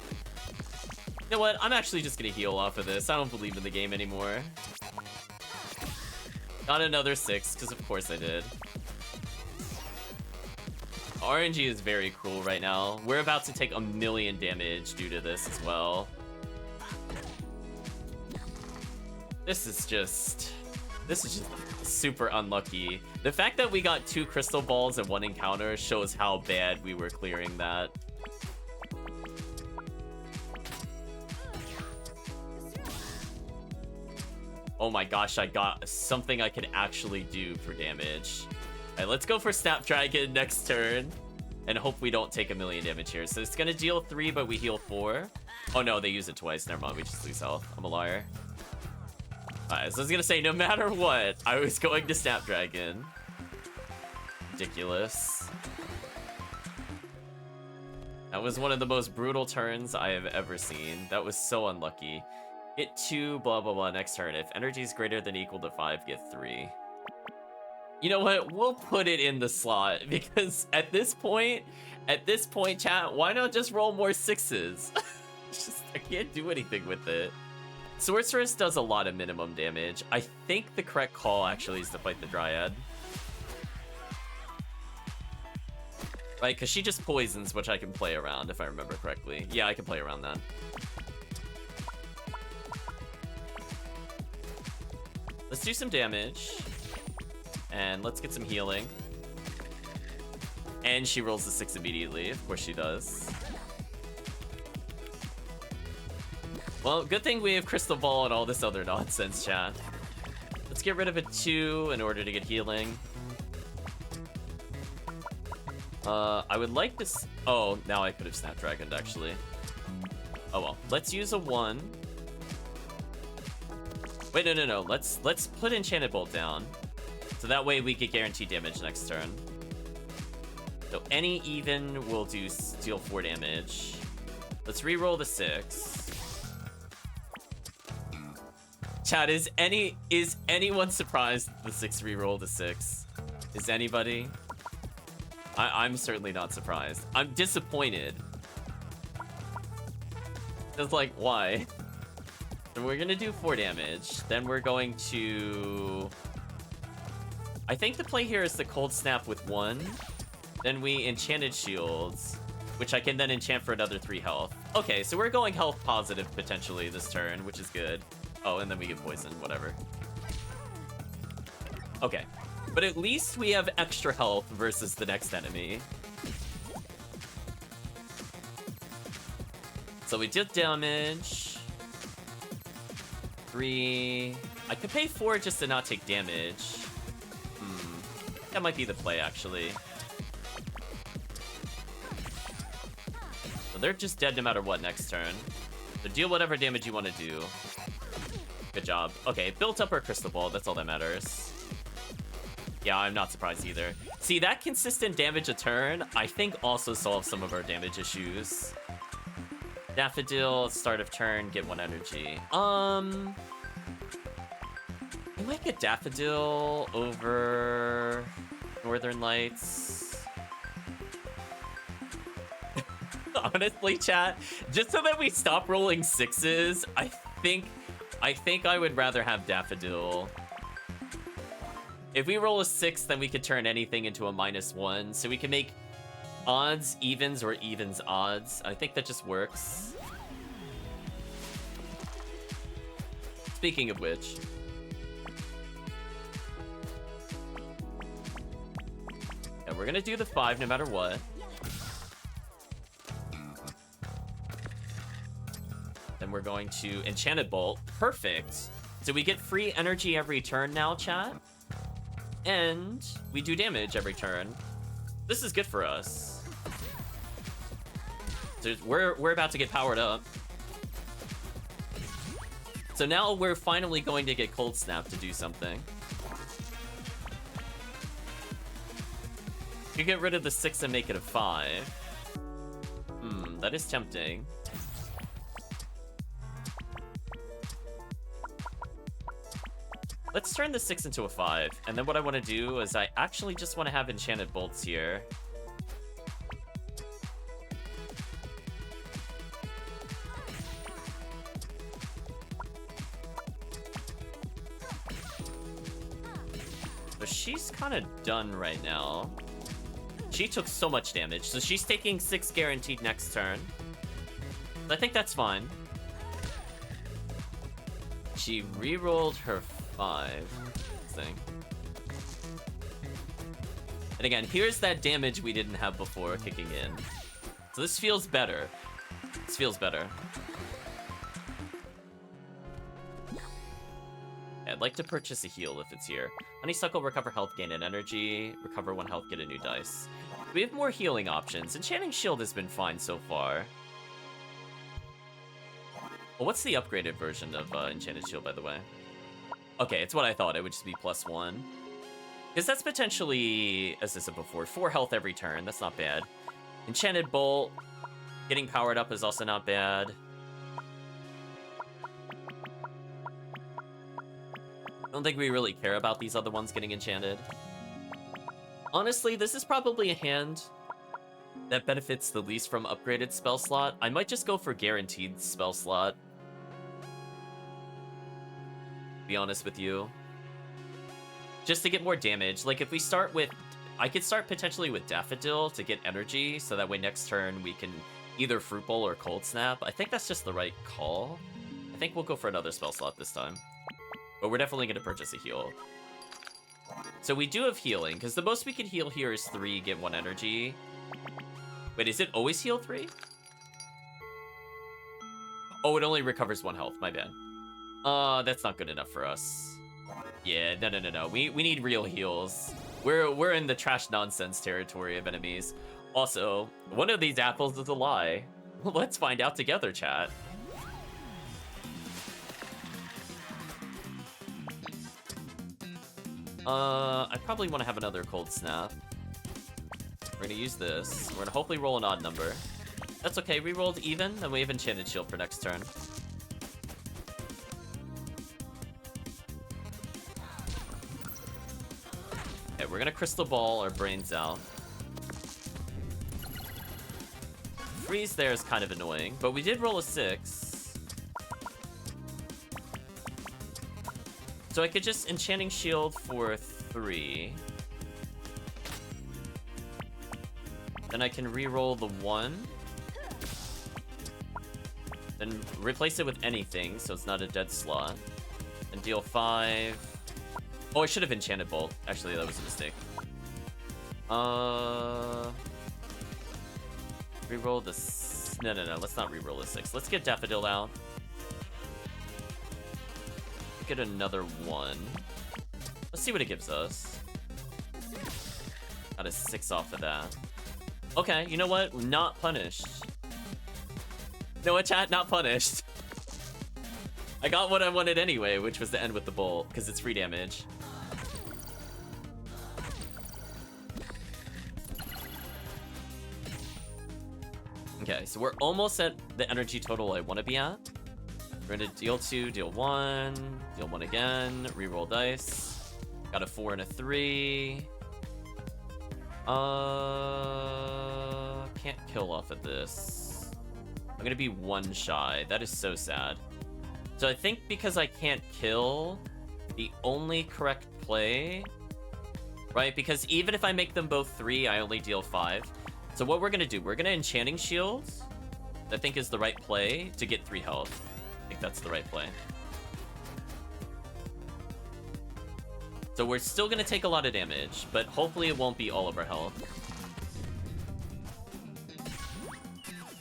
You know what? I'm actually just gonna heal off of this. I don't believe in the game anymore. Got another 6, because of course I did. RNG is very cruel right now. We're about to take 1,000,000 damage due to this as well. This is just super unlucky. The fact that we got 2 crystal balls in 1 encounter shows how bad we were clearing that. Oh my gosh, I got something I can actually do for damage. Alright, let's go for Snapdragon next turn. And hope we don't take 1,000,000 damage here. So it's gonna deal 3, but we heal 4. Oh no, they use it twice. Never mind, we just lose health. I'm a liar. Alright, so I was gonna say, no matter what, I was going to Snapdragon. Ridiculous. That was one of the most brutal turns I have ever seen. That was so unlucky. Get 2, blah, blah, blah, next turn. If energy is greater than or equal to 5, get 3. You know what? We'll put it in the slot, because at this point, chat, why not just roll more 6s? I can't do anything with it. Sorceress does a lot of minimum damage. I think the correct call actually is to fight the Dryad. Right, because she just poisons, which I can play around, if I remember correctly. Yeah, I can play around that. Let's do some damage. And let's get some healing. And she rolls the 6 immediately. Of course she does. Well, good thing we have Crystal Ball and all this other nonsense, chat. Let's get rid of a 2 in order to get healing. I would like to... Oh, now I could have Snapdragoned, actually. Oh well. Let's use a 1. Wait, no. Let's put Enchanted Bolt down. So that way we get guaranteed damage next turn. So any even will deal 4 damage. Let's re-roll the 6. Chat, is anyone surprised the 6 re-roll the 6? Is anybody? I'm certainly not surprised. I'm disappointed. Just like, why? So we're gonna do 4 damage. Then we're going to... I think the play here is the Cold Snap with 1. Then we Enchanted Shields, which I can then enchant for another 3 health. Okay, so we're going health positive potentially this turn, which is good. Oh, and then we get poisoned, whatever. Okay, but at least we have extra health versus the next enemy. So we did damage. 3. I could pay 4 just to not take damage. That might be the play, actually. So they're just dead no matter what next turn. So deal whatever damage you want to do. Good job. Okay, built up her crystal ball. That's all that matters. Yeah, I'm not surprised either. See, that consistent damage a turn, I think also solves some of our damage issues. Daffodil, start of turn, get 1 energy. I might get Daffodil over Northern Lights. Honestly, chat, just so that we stop rolling 6s, I think I would rather have Daffodil. If we roll a 6, then we could turn anything into a -1, so we can make odds evens or evens odds. I think that just works. Speaking of which, yeah, we're gonna do the 5 no matter what. Then we're going to Enchanted Bolt. Perfect. So we get free energy every turn now, chat. And we do damage every turn. This is good for us. So we're about to get powered up. So now we're finally going to get Cold Snap to do something. You get rid of the 6 and make it a 5. That is tempting. Let's turn the 6 into a 5, and then what I want to do is I actually just want to have Enchanted Bolts here. So she's kind of done right now. She took so much damage, so she's taking 6 guaranteed next turn. I think that's fine. She re-rolled her 5 thing. And again, here's that damage we didn't have before kicking in. So this feels better. This feels better. Yeah, I'd like to purchase a heal if it's here. Honeysuckle, recover health, gain an energy. Recover 1 health, get a new dice. We have more healing options. Enchanting Shield has been fine so far. Well, what's the upgraded version of Enchanted Shield, by the way? Okay, it's what I thought. It would just be +1. Because that's potentially, as I said before, 4 health every turn. That's not bad. Enchanted Bolt, getting powered up is also not bad. I don't think we really care about these other ones getting enchanted. Honestly, this is probably a hand that benefits the least from upgraded spell slot. I might just go for guaranteed spell slot. Be honest with you. Just to get more damage. Like, if we start with... I could start potentially with Daffodil to get energy, so that way next turn we can either Fruit Bowl or Cold Snap. I think that's just the right call. I think we'll go for another spell slot this time. But we're definitely going to purchase a heal. So we do have healing, because the most we can heal here is 3, get 1 energy. Wait, is it always heal 3? Oh, it only recovers 1 health, my bad. That's not good enough for us. Yeah, no. We need real heals. We're in the trash nonsense territory of enemies. Also, one of these apples is a lie. Let's find out together, chat. I probably want to have another Cold Snap. We're gonna use this. We're gonna hopefully roll an odd number. That's okay, we rolled even, and we have Enchanted Shield for next turn. Okay, we're gonna Crystal Ball our brains out. Freeze there is kind of annoying, but we did roll a 6. So I could just Enchanting Shield for 3. Then I can re-roll the 1. Then replace it with anything, so it's not a dead slot. And deal 5. Oh, I should have Enchanted Bolt. Actually, that was a mistake. Re-roll the... No. Let's not re-roll the 6. Let's get Daffodil out. Get another 1. Let's see what it gives us. Got a 6 off of that. Okay, you know what? Not punished. No, chat, not punished. I got what I wanted anyway, which was to end with the bolt, because it's free damage. Okay, so we're almost at the energy total I want to be at. We're gonna deal 2, deal 1, deal 1 again, reroll dice. Got a 4 and a 3. Can't kill off of this. I'm gonna be 1 shy. That is so sad. So I think because I can't kill, the only correct play, right? Because even if I make them both 3, I only deal 5. So what we're gonna do, we're gonna Enchanting Shields. I think is the right play to get 3 health. I think that's the right play. So we're still gonna take a lot of damage, but hopefully it won't be all of our health.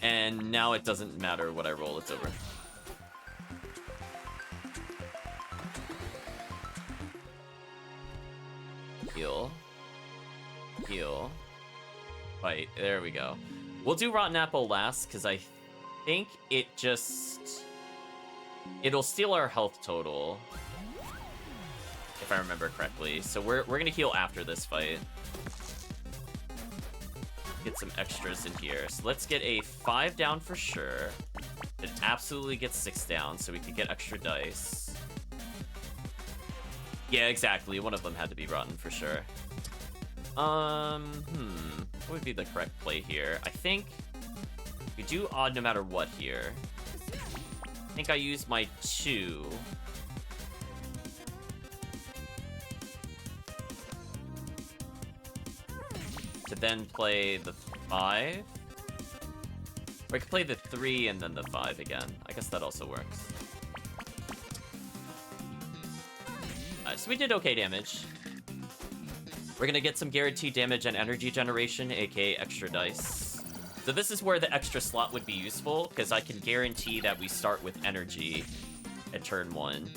And now it doesn't matter what I roll, it's over. Heal. Heal. Fight. There we go. We'll do Rotten Apple last, because I think it just... It'll steal our health total. If I remember correctly. So we're gonna heal after this fight. Get some extras in here. So let's get a 5 down for sure. It absolutely gets 6 down, so we can get extra dice. Yeah, exactly. One of them had to be rotten for sure. What would be the correct play here? I think we do odd no matter what here. I think I use my 2. To then play the 5. Or I could play the 3 and then the 5 again. I guess that also works. So we did okay damage. We're gonna get some guaranteed damage and energy generation, aka extra dice. So this is where the extra slot would be useful, because I can guarantee that we start with energy at turn 1.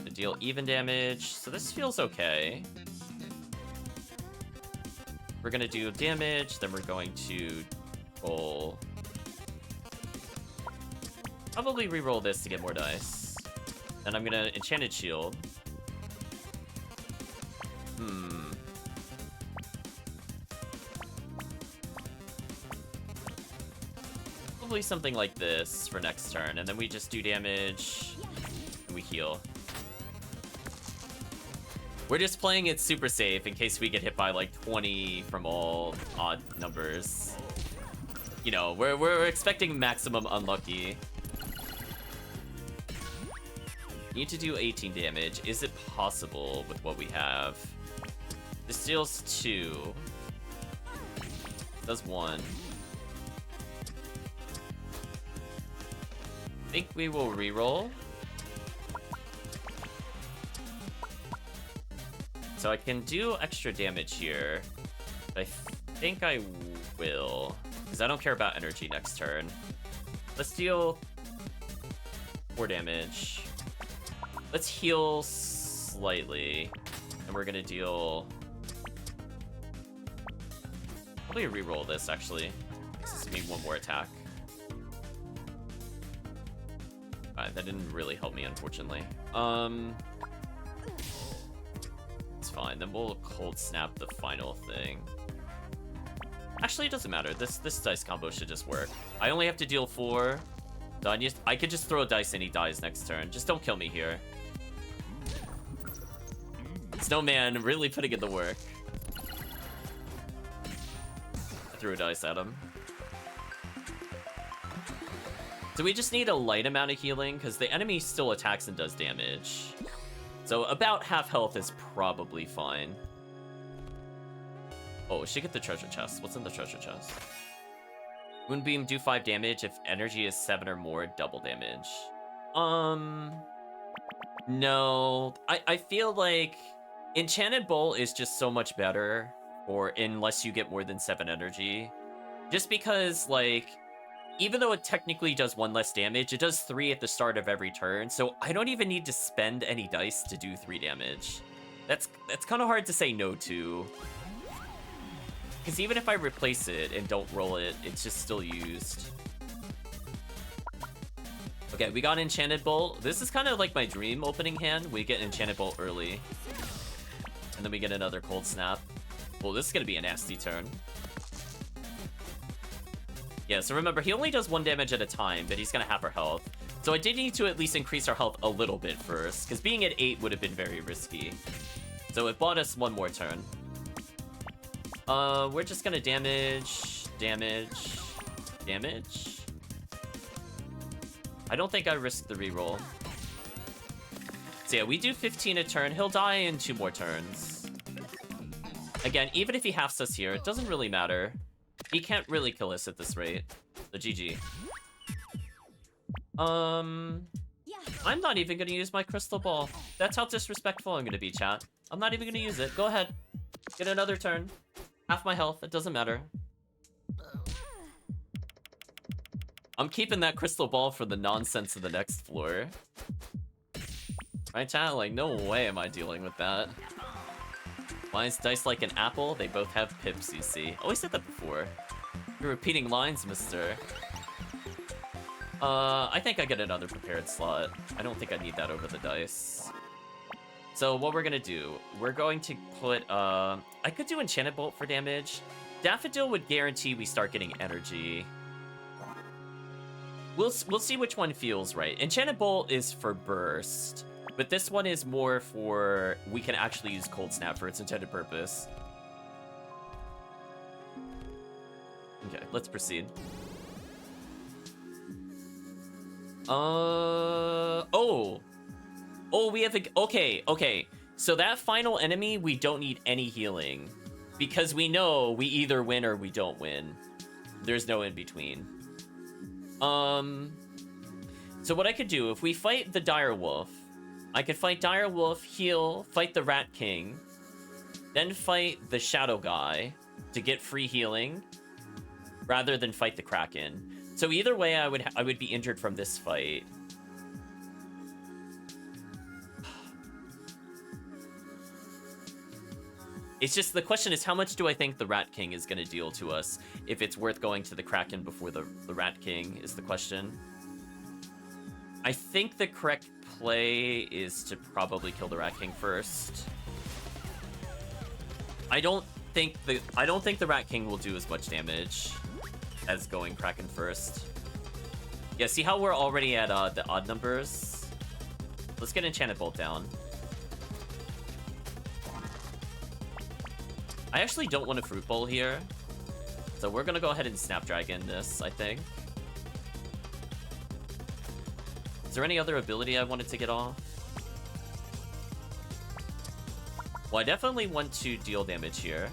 To deal even damage, so this feels okay. We're gonna do damage, then we're going to roll. Probably re-roll this to get more dice. Then I'm gonna Enchanted Shield. Probably something like this for next turn, and then we just do damage, and we heal. We're just playing it super safe in case we get hit by like 20 from all odd numbers. You know, we're expecting maximum unlucky. Need to do 18 damage. Is it possible with what we have? This deals 2. Does 1. I think we will reroll. So I can do extra damage here. I think I will, because I don't care about energy next turn. Let's deal 4 damage. Let's heal slightly, and we're gonna deal... Probably reroll this, actually. This is me 1 more attack. Alright, that didn't really help me, unfortunately. It's fine, then we'll cold snap the final thing. Actually, it doesn't matter. This dice combo should just work. I only have to deal 4. So I could just throw a dice and he dies next turn. Just don't kill me here. Snowman really putting in the work. I threw a dice at him. So we just need a light amount of healing, because the enemy still attacks and does damage. So about half health is probably fine. Oh, we should get the treasure chest. What's in the treasure chest? Moonbeam do 5 damage if energy is 7 or more, double damage. No. I feel like Enchanted Bowl is just so much better, or unless you get more than 7 energy. Just because, like, even though it technically does 1 less damage, it does 3 at the start of every turn, so I don't even need to spend any dice to do 3 damage. That's kind of hard to say no to. Because even if I replace it and don't roll it, it's just still used. Okay, Okay, we got Enchanted Bolt. This is kind of like my dream opening hand. We get Enchanted Bolt early. And then we get another Cold Snap. Well, this is going to be a nasty turn. Yeah, so remember, he only does 1 damage at a time, but he's going to have our health. So I did need to at least increase our health a little bit first, because being at 8 would have been very risky. So it bought us 1 more turn. We're just going to damage. I don't think I risked the reroll. So yeah, we do 15 a turn. He'll die in 2 more turns. Again, even if he halves us here, it doesn't really matter. He can't really kill us at this rate. So GG. I'm not even gonna use my crystal ball. That's how disrespectful I'm gonna be, chat. I'm not even gonna use it. Go ahead. Get another turn. Half my health. It doesn't matter. I'm keeping that crystal ball for the nonsense of the next floor. Right, chat? Like, no way am I dealing with that. Why is Dice like an apple? They both have pips, you see. Oh, we said that before. You're repeating lines, mister. I think I get another prepared slot. I don't think I need that over the dice. So what we're gonna do, we're going to put, I could do Enchanted Bolt for damage. Daffodil would guarantee we start getting energy. We'll see which one feels right. Enchanted Bolt is for burst, but this one is more for, we can actually use Cold Snap for its intended purpose. Okay, let's proceed. Oh, we have a, okay. So that final enemy, we don't need any healing because we know we either win or we don't win. There's no in between. So what I could do, if we fight the Dire Wolf, I could fight Dire Wolf, heal, fight the Rat King, then fight the Shadow Guy to get free healing, rather than fight the Kraken. So either way, I would be injured from this fight. It's just, the question is, how much do I think the Rat King is going to deal to us? If it's worth going to the Kraken before the Rat King is the question. I think the correct play is to probably kill the Rat King first. I don't think the Rat King will do as much damage as going Kraken first. Yeah, see how we're already at the odd numbers? Let's get Enchanted Bolt down. I actually don't want a Fruit Bowl here, so we're gonna go ahead and Snapdragon this, I think. Is there any other ability I wanted to get off? Well, I definitely want to deal damage here.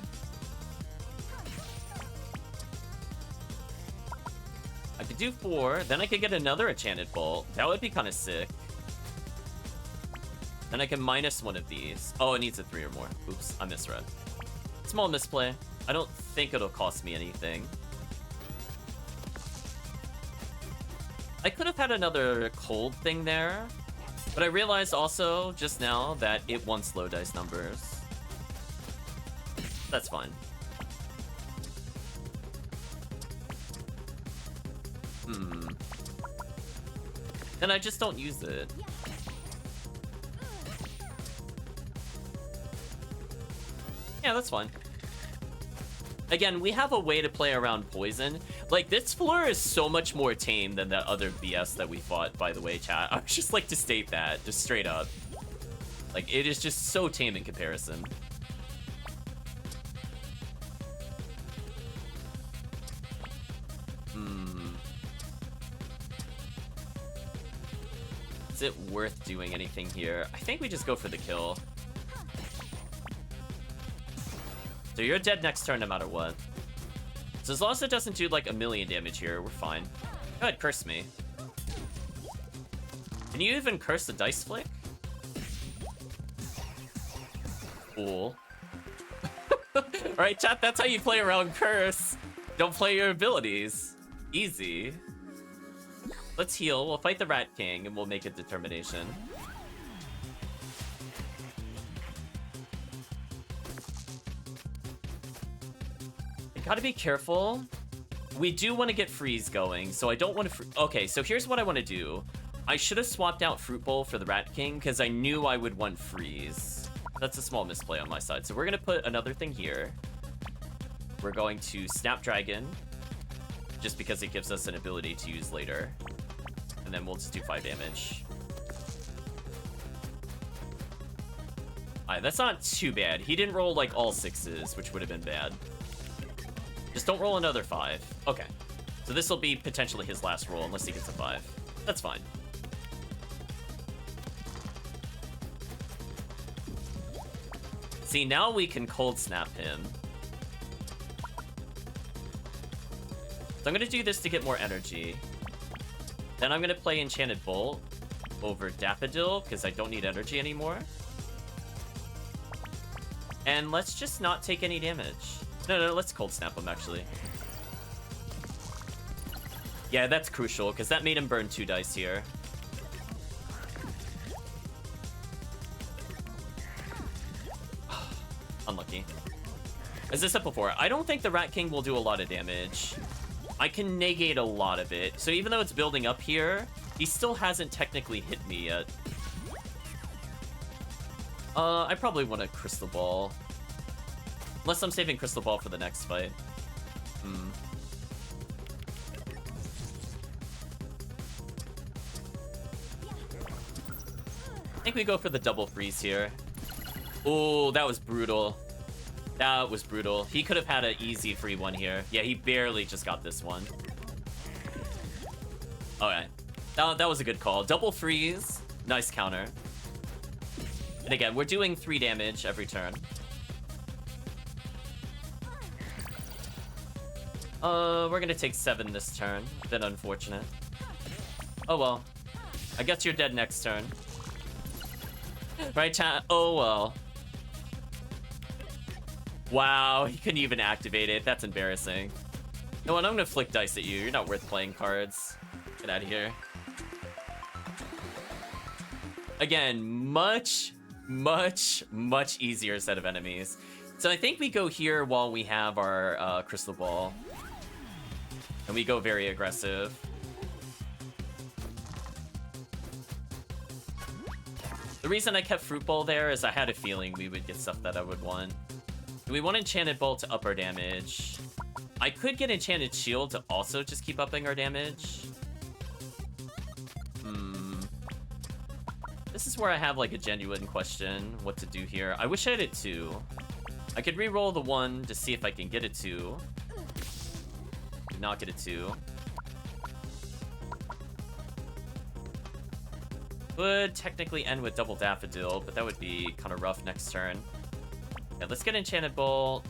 I could do 4, then I could get another Enchanted Bolt. That would be kind of sick. Then I can minus 1 of these. Oh, it needs a 3 or more. Oops, I misread. Small misplay. I don't think it'll cost me anything. I could have had another cold thing there, but I realized also just now that it wants low dice numbers. That's fine. Then I just don't use it. Yeah, that's fine. Again, we have a way to play around poison. Like, this floor is so much more tame than that other BS that we fought, by the way, chat. I would just like to state that, just straight up. Like, it is just so tame in comparison. Is it worth doing anything here? I think we just go for the kill. So you're dead next turn no matter what. So as long as it doesn't do like 1,000,000 damage here, we're fine. Go ahead, curse me. Can you even curse the dice flick? Cool. Alright, chat, that's how you play around curse. Don't play your abilities. Easy. Let's heal, we'll fight the Rat King, and we'll make a determination. Gotta be careful. We do want to get freeze going, so I don't want to... Okay, so here's what I want to do. I should have swapped out Fruit Bowl for the Rat King because I knew I would want Freeze. That's a small misplay on my side. So we're going to put another thing here. We're going to Snapdragon, just because it gives us an ability to use later. And then we'll just do 5 damage. Alright, that's not too bad. He didn't roll like all 6s, which would have been bad. Just don't roll another 5. Okay. So this will be potentially his last roll unless he gets a 5. That's fine. See, now we can cold snap him. So I'm going to do this to get more energy. Then I'm going to play Enchanted Bolt over Daffodil because I don't need energy anymore. And let's just not take any damage. No, let's cold snap him, actually. Yeah, that's crucial, because that made him burn 2 dice here. Unlucky. As I said before, I don't think the Rat King will do a lot of damage. I can negate a lot of it. So even though it's building up here, he still hasn't technically hit me yet. I probably want a Crystal Ball. Unless I'm saving Crystal Ball for the next fight. I think we go for the double freeze here. Oh, that was brutal. That was brutal. He could have had an easy free one here. Yeah, he barely just got this one. Okay. That was a good call. Double freeze. Nice counter. And again, we're doing 3 damage every turn. We're gonna take 7 this turn. Bit unfortunate. Oh well. I guess you're dead next turn. Right, chat? Oh well. Wow, he couldn't even activate it. That's embarrassing. No, and I'm gonna flick dice at you. You're not worth playing cards. Get out of here. Again, much easier set of enemies. So I think we go here while we have our Crystal Ball. And we go very aggressive. The reason I kept Fruit Bowl there is I had a feeling we would get stuff that I would want. We want Enchanted Bolt to up our damage. I could get Enchanted Shield to also just keep upping our damage. This is where I have like a genuine question what to do here. I wish I had a 2. I could re-roll the 1 to see if I can get a 2. Not get a 2. Would technically end with double Daffodil, but that would be kind of rough next turn. Yeah, let's get Enchanted Bolt.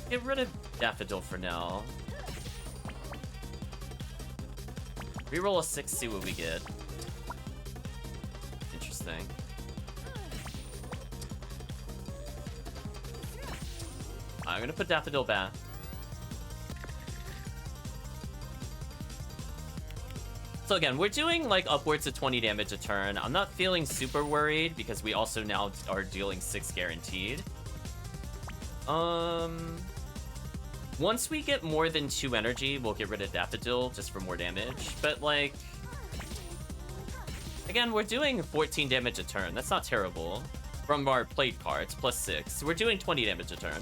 Get rid of Daffodil for now. Reroll a 6, see what we get. Interesting. I'm gonna put Daffodil back. So again, we're doing like upwards of 20 damage a turn. I'm not feeling super worried because we also now are dealing 6 guaranteed. Once we get more than 2 energy, we'll get rid of Daffodil just for more damage. But like, again, we're doing 14 damage a turn. That's not terrible. From our played cards, plus 6. We're doing 20 damage a turn.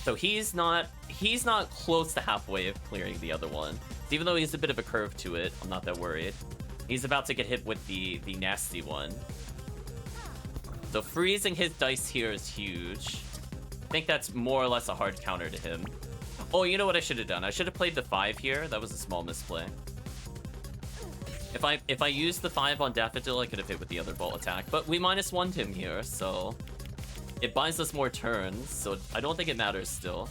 So he's not close to halfway of clearing the other one. Even though he's a bit of a curve to it, I'm not that worried. He's about to get hit with the nasty one. So freezing his dice here is huge. I think that's more or less a hard counter to him. Oh, you know what I should have done? I should have played the 5 here. That was a small misplay. If I used the 5 on Daffodil, I could have hit with the other bolt attack. But we -1'd him here, so it buys us more turns. So I don't think it matters still.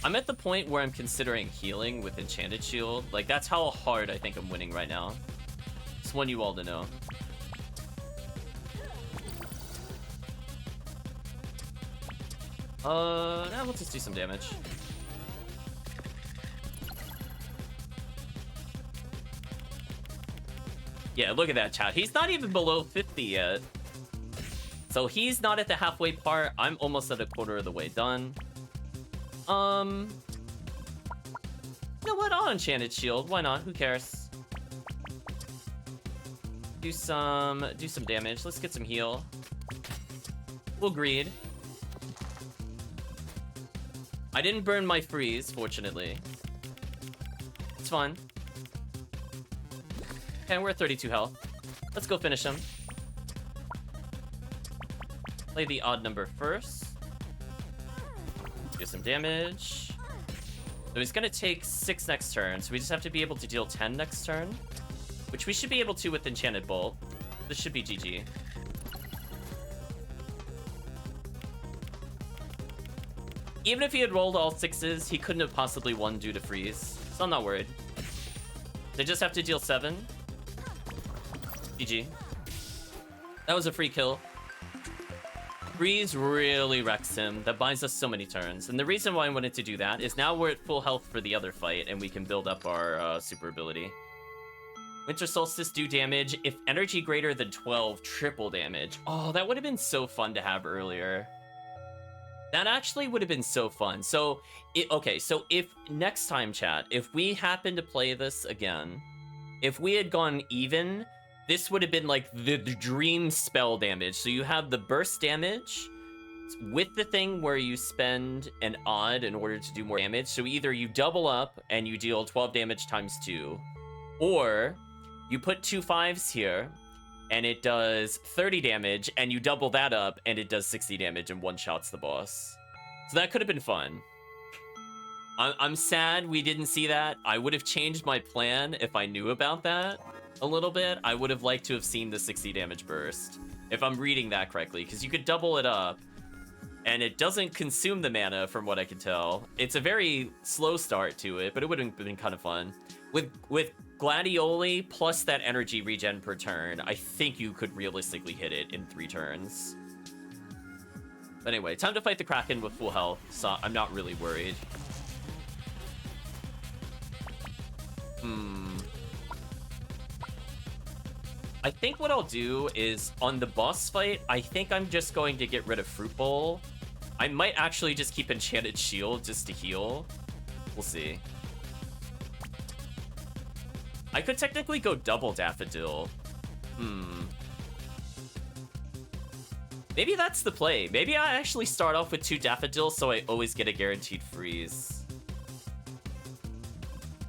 I'm at the point where I'm considering healing with Enchanted Shield. Like, that's how hard I think I'm winning right now. Just want you all to know. Now we'll just do some damage. Yeah, look at that, chat. He's not even below 50 yet. So he's not at the halfway part. I'm almost at a quarter of the way done. You know what? I'll Enchanted Shield. Why not? Who cares? Do some damage. Let's get some heal. We'll greed. I didn't burn my freeze, fortunately. It's fine. Okay, we're at 32 health. Let's go finish him. Play the odd number first. Do some damage. So he's gonna take 6 next turn, so we just have to be able to deal 10 next turn. Which we should be able to with Enchanted Bolt. This should be GG. Even if he had rolled all 6s, he couldn't have possibly won due to freeze. So I'm not worried. They just have to deal 7. GG. That was a free kill. Freeze really wrecks him. That buys us so many turns. And the reason why I wanted to do that is now we're at full health for the other fight, and we can build up our super ability. Winter Solstice do damage. If energy greater than 12, triple damage. Oh, that would have been so fun to have earlier. That actually would have been so fun. So, okay, so if next time, chat, if we happen to play this again, if we had gone even, this would have been like the dream spell damage. So you have the burst damage with the thing where you spend an odd in order to do more damage. So either you double up and you deal 12 damage times 2, or you put 2 5s here and it does 30 damage, and you double that up and it does 60 damage and one-shots the boss. So that could have been fun. I'm sad we didn't see that. I would have changed my plan if I knew about that a little bit. I would have liked to have seen the 60 damage burst, if I'm reading that correctly, because you could double it up, and it doesn't consume the mana from what I can tell. It's a very slow start to it, but it would have been kind of fun. With Gladioli plus that energy regen per turn, I think you could realistically hit it in 3 turns. But anyway, time to fight the Kraken with full health, so I'm not really worried. I think what I'll do is, on the boss fight, I think I'm just going to get rid of Fruit Bowl. I might actually just keep Enchanted Shield just to heal. We'll see. I could technically go double Daffodil. Maybe that's the play. Maybe I actually start off with 2 Daffodils so I always get a guaranteed freeze.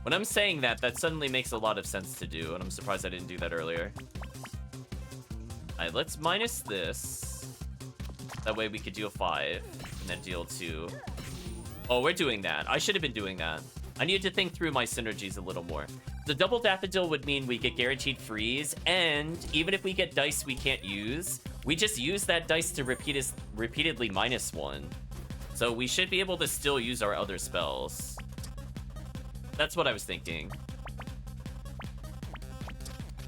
When I'm saying that, that suddenly makes a lot of sense to do, and I'm surprised I didn't do that earlier. Alright, let's minus this. That way we could deal 5, and then deal 2. Oh, we're doing that. I should have been doing that. I needed to think through my synergies a little more. The double Daffodil would mean we get guaranteed freeze, and even if we get dice we can't use, we just use that dice to repeatedly -1. So we should be able to still use our other spells. That's what I was thinking.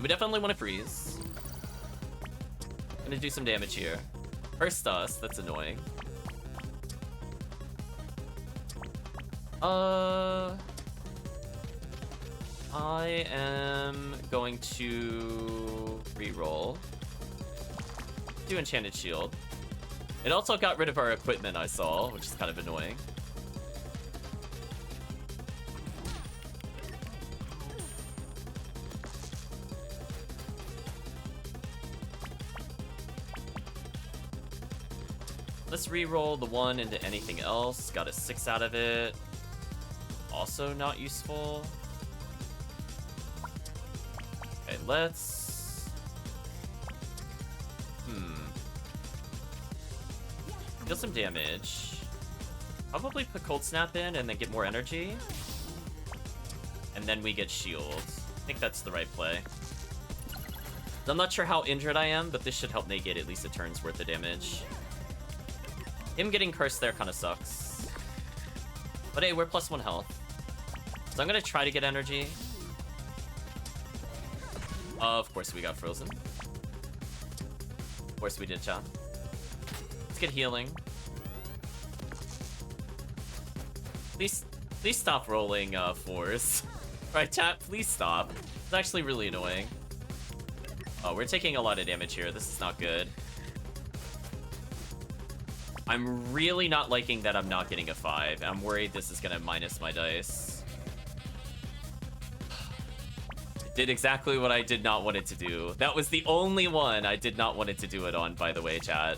We definitely want to freeze. I'm gonna do some damage here. First us, that's annoying. I am going to reroll. Do Enchanted Shield. It also got rid of our equipment, I saw, which is kind of annoying. Let's re-roll the 1 into anything else. Got a 6 out of it. Also not useful. Okay, let's... Deal some damage. Probably put Cold Snap in and then get more energy. And then we get shields. I think that's the right play. I'm not sure how injured I am, but this should help negate at least a turn's worth of damage. Him getting cursed there kind of sucks. But hey, we're +1 health. So I'm gonna try to get energy. Of course we got frozen. Of course we did, chat. Let's get healing. Please stop rolling 4s. Right, chat, please stop. It's actually really annoying. Oh, we're taking a lot of damage here. This is not good. I'm really not liking that I'm not getting a 5. I'm worried this is gonna minus my dice. It did exactly what I did not want it to do. That was the only one I did not want it to do it on, by the way, chat.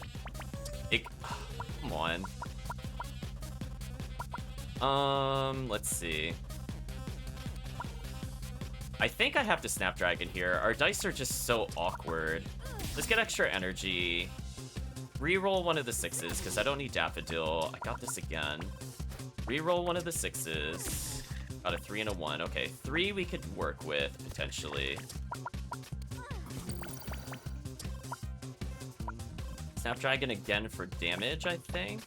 Come on. Let's see. I think I have to Snapdragon here. Our dice are just so awkward. Let's get extra energy. Reroll one of the 6s, because I don't need Daffodil. I got this again. Reroll one of the 6s. Got a 3 and a 1. Okay, 3 we could work with, potentially. Snapdragon again for damage, I think.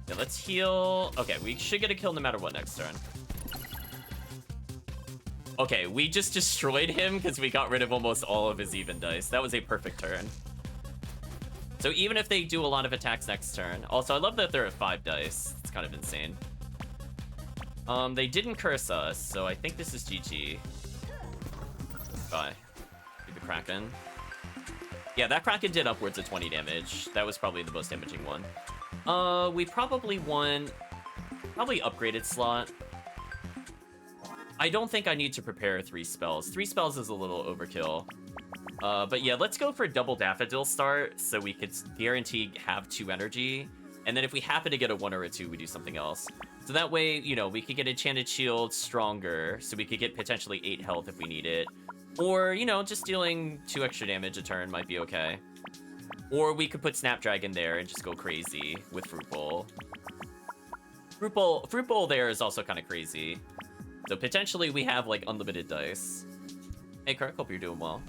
Yeah, let's heal. Okay, we should get a kill no matter what next turn. Okay, we just destroyed him because we got rid of almost all of his even dice. That was a perfect turn. So even if they do a lot of attacks next turn... Also, I love that they're at 5 dice. It's kind of insane. They didn't curse us, so I think this is GG. Bye. Do the Kraken. Yeah, that Kraken did upwards of 20 damage. That was probably the most damaging one. We probably won... Probably upgraded slot. I don't think I need to prepare 3 spells. 3 spells is a little overkill. But yeah, let's go for double Daffodil start so we could guarantee have 2 energy. And then if we happen to get a 1 or a 2, we do something else. So that way, you know, we could get Enchanted Shield stronger, so we could get potentially 8 health if we need it. Or, you know, just dealing 2 extra damage a turn might be okay. Or we could put Snapdragon there and just go crazy with Fruit Bowl. Fruit Bowl there is also kind of crazy. So potentially we have, like, unlimited dice. Hey, Kirk, hope you're doing well.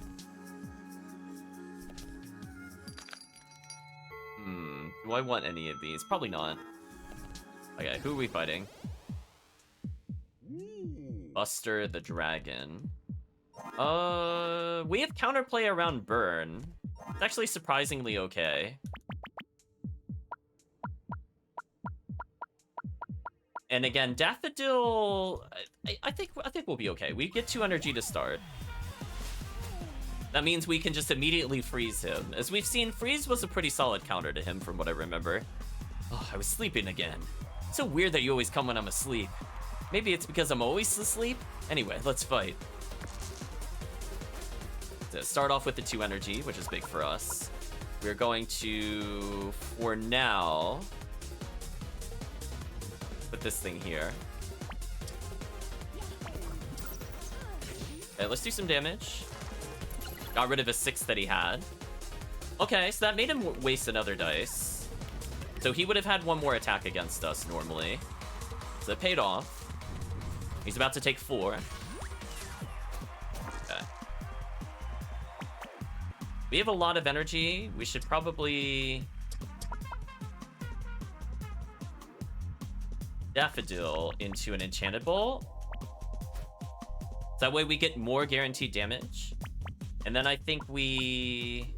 Do I want any of these? Probably not. Okay, who are we fighting? Buster the Dragon. We have counterplay around Burn. It's actually surprisingly okay. And again, Daffodil, I think we'll be okay. We get 2 energy to start. That means we can just immediately freeze him. As we've seen, freeze was a pretty solid counter to him from what I remember. Oh, I was sleeping again. It's so weird that you always come when I'm asleep. Maybe it's because I'm always asleep? Anyway, let's fight. So start off with the 2 energy, which is big for us. We're going to, for now, put this thing here. Okay, let's do some damage. Got rid of a 6 that he had. Okay, so that made him waste another dice. So he would have had 1 more attack against us normally. So it paid off. He's about to take 4. Okay. We have a lot of energy. We should probably... Daffodil into an Enchanted Bolt. So that way we get more guaranteed damage. And then I think we...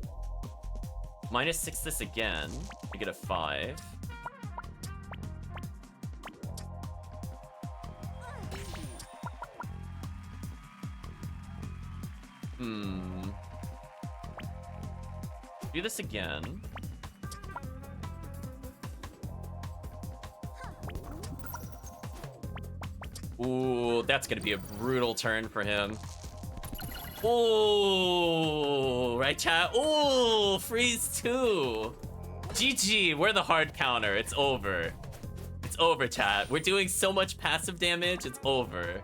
-6 this again. We get a 5. Do this again. Ooh, that's gonna be a brutal turn for him. Ooh, right, chat? Ooh, freeze 2. GG, we're the hard counter. It's over. It's over, chat. We're doing so much passive damage, it's over.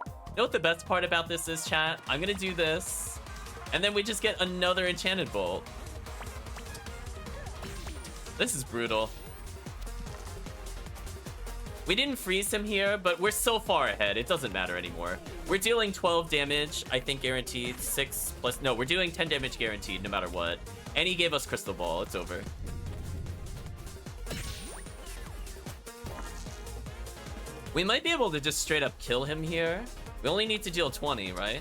You know what the best part about this is, chat? I'm gonna do this, and then we just get another Enchanted Bolt. This is brutal. We didn't freeze him here, but we're so far ahead, it doesn't matter anymore. We're dealing 12 damage, I think guaranteed. 6 plus... No, we're doing 10 damage guaranteed no matter what. And he gave us Crystal Ball. It's over. We might be able to just straight up kill him here. We only need to deal 20, right?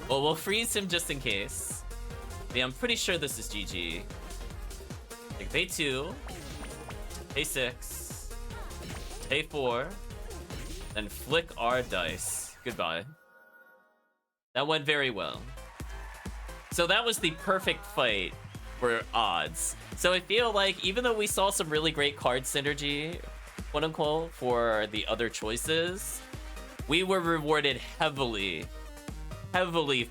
Well, we'll freeze him just in case. But yeah, I'm pretty sure this is GG. Like, pay 2. Pay 6. Pay 4. Then flick our dice. Goodbye. That went very well. So that was the perfect fight for odds. So I feel like even though we saw some really great card synergy, quote unquote, for the other choices, we were rewarded heavily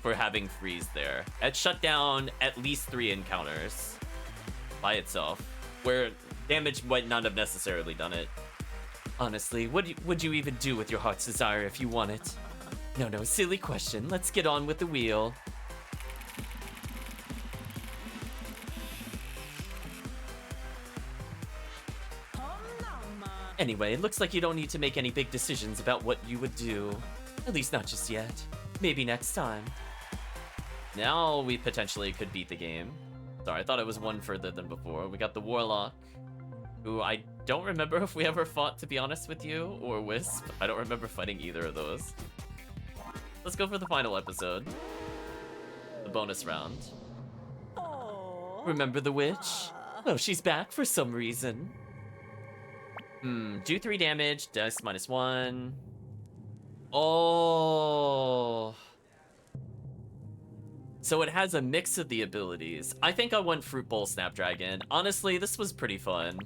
for having freeze there. It shut down at least 3 encounters by itself, where damage might not have necessarily done it. Honestly, what would you even do with your heart's desire if you won it? No, silly question. Let's get on with the wheel. Anyway, it looks like you don't need to make any big decisions about what you would do. At least not just yet. Maybe next time. Now we potentially could beat the game. Sorry, I thought it was one further than before. We got the Warlock, who I don't remember if we ever fought, to be honest with you, or Wisp. I don't remember fighting either of those. Let's go for the final episode. The bonus round. Remember the witch? Oh, she's back for some reason. Do 3 damage, dice -1. Oh. So it has a mix of the abilities. I think I went Fruit Bowl Snapdragon. Honestly, this was pretty fun.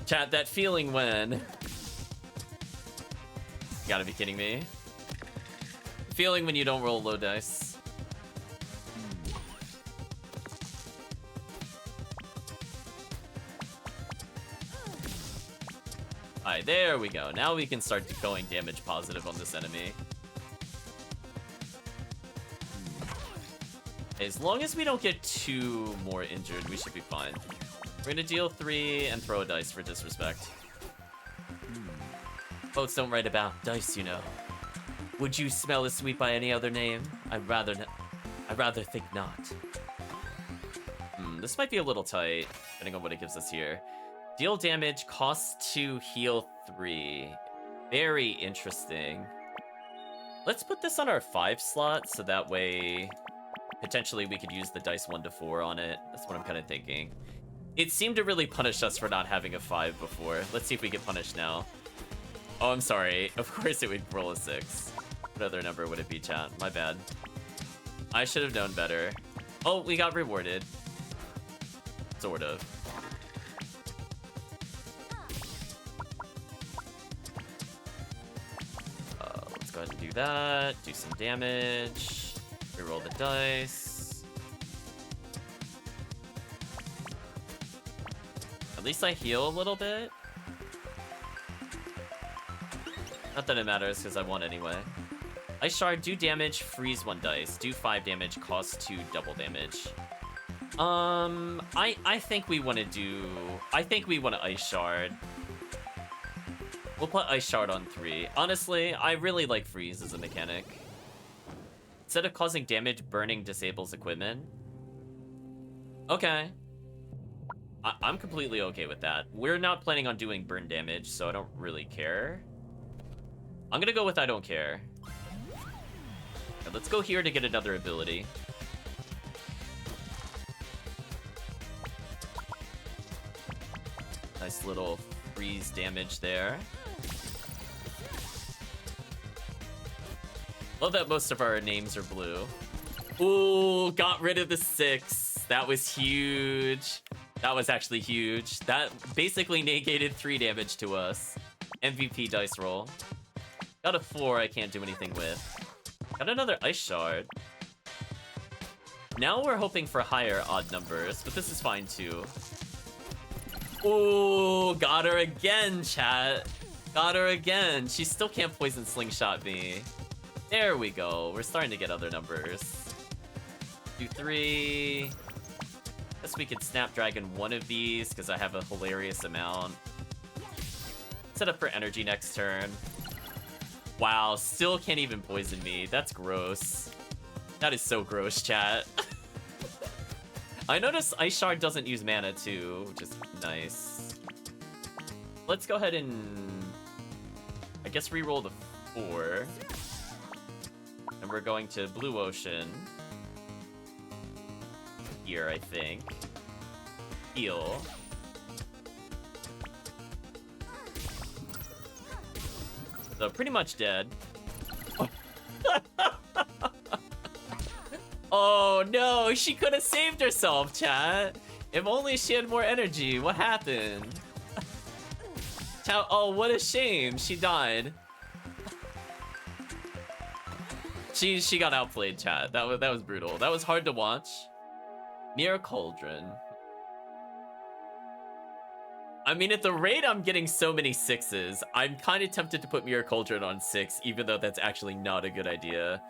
Chat, that feeling when... You gotta be kidding me. Feeling when you don't roll low dice. Alright, there we go. Now we can start going damage positive on this enemy. As long as we don't get 2 more injured, we should be fine. We're gonna deal 3 and throw a dice for disrespect. Boats don't write about dice, you know. Would you smell as sweet by any other name? I'd rather think not. This might be a little tight, depending on what it gives us here. Deal damage, cost 2, heal 3. Very interesting. Let's put this on our 5 slot, so that way, potentially we could use the dice 1 to 4 on it. That's what I'm kind of thinking. It seemed to really punish us for not having a 5 before. Let's see if we get punished now. Oh, I'm sorry. Of course it would roll a 6. What other number would it be, chat? My bad. I should have known better. Oh, we got rewarded. Sort of. Let's go ahead and do that. Do some damage. Reroll the dice. At least I heal a little bit. Not that it matters, because I won anyway. Ice Shard, do damage, freeze 1 dice. Do 5 damage, cost 2 double damage. I think we want to do... I think we want to Ice Shard. We'll put Ice Shard on 3. Honestly, I really like freeze as a mechanic. Instead of causing damage, burning disables equipment. Okay. I'm completely okay with that. We're not planning on doing burn damage, so I don't really care. I'm gonna go with I don't care. Okay, let's go here to get another ability. Nice little freeze damage there. Love that most of our names are blue. Ooh, got rid of the 6. That was huge. That was actually huge. That basically negated 3 damage to us. MVP dice roll. Got a 4 I can't do anything with. Got another Ice Shard. Now we're hoping for higher odd numbers, but this is fine too. Ooh, got her again, chat. Got her again. She still can't poison slingshot me. There we go. We're starting to get other numbers. 2, 3. Guess we could Snapdragon 1 of these, because I have a hilarious amount. Set up for energy next turn. Wow, still can't even poison me. That's gross. That is so gross, chat. I noticed Ice Shard doesn't use mana too, which is nice. Let's go ahead and... I guess reroll the 4. And we're going to Blue Ocean. Here, I think. Heal. So pretty much dead. Oh no, she could have saved herself, chat. If only she had more energy. What happened? Chat, oh, what a shame. She died. She got outplayed, chat. That was brutal. That was hard to watch. Mirror Cauldron. I mean, at the rate I'm getting so many 6s, I'm kind of tempted to put Mirror Cauldron on 6, even though that's actually not a good idea.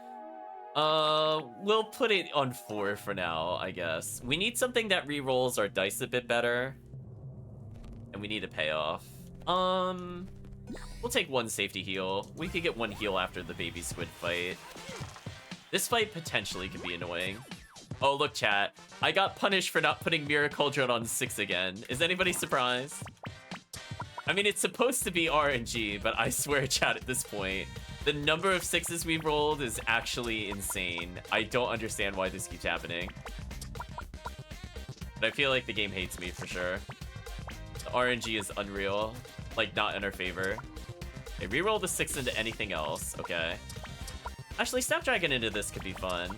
We'll put it on 4 for now, I guess. We need something that re-rolls our dice a bit better. And we need a payoff. We'll take 1 safety heal. We could get 1 heal after the baby squid fight. This fight potentially could be annoying. Oh, look, chat. I got punished for not putting Mirror Cauldron on 6 again. Is anybody surprised? I mean, it's supposed to be RNG, but I swear, chat, at this point, the number of 6s we've rolled is actually insane. I don't understand why this keeps happening. But I feel like the game hates me for sure. The RNG is unreal. Like, not in our favor. Okay, reroll the 6 into anything else. Okay. Actually, Snapdragon into this could be fun.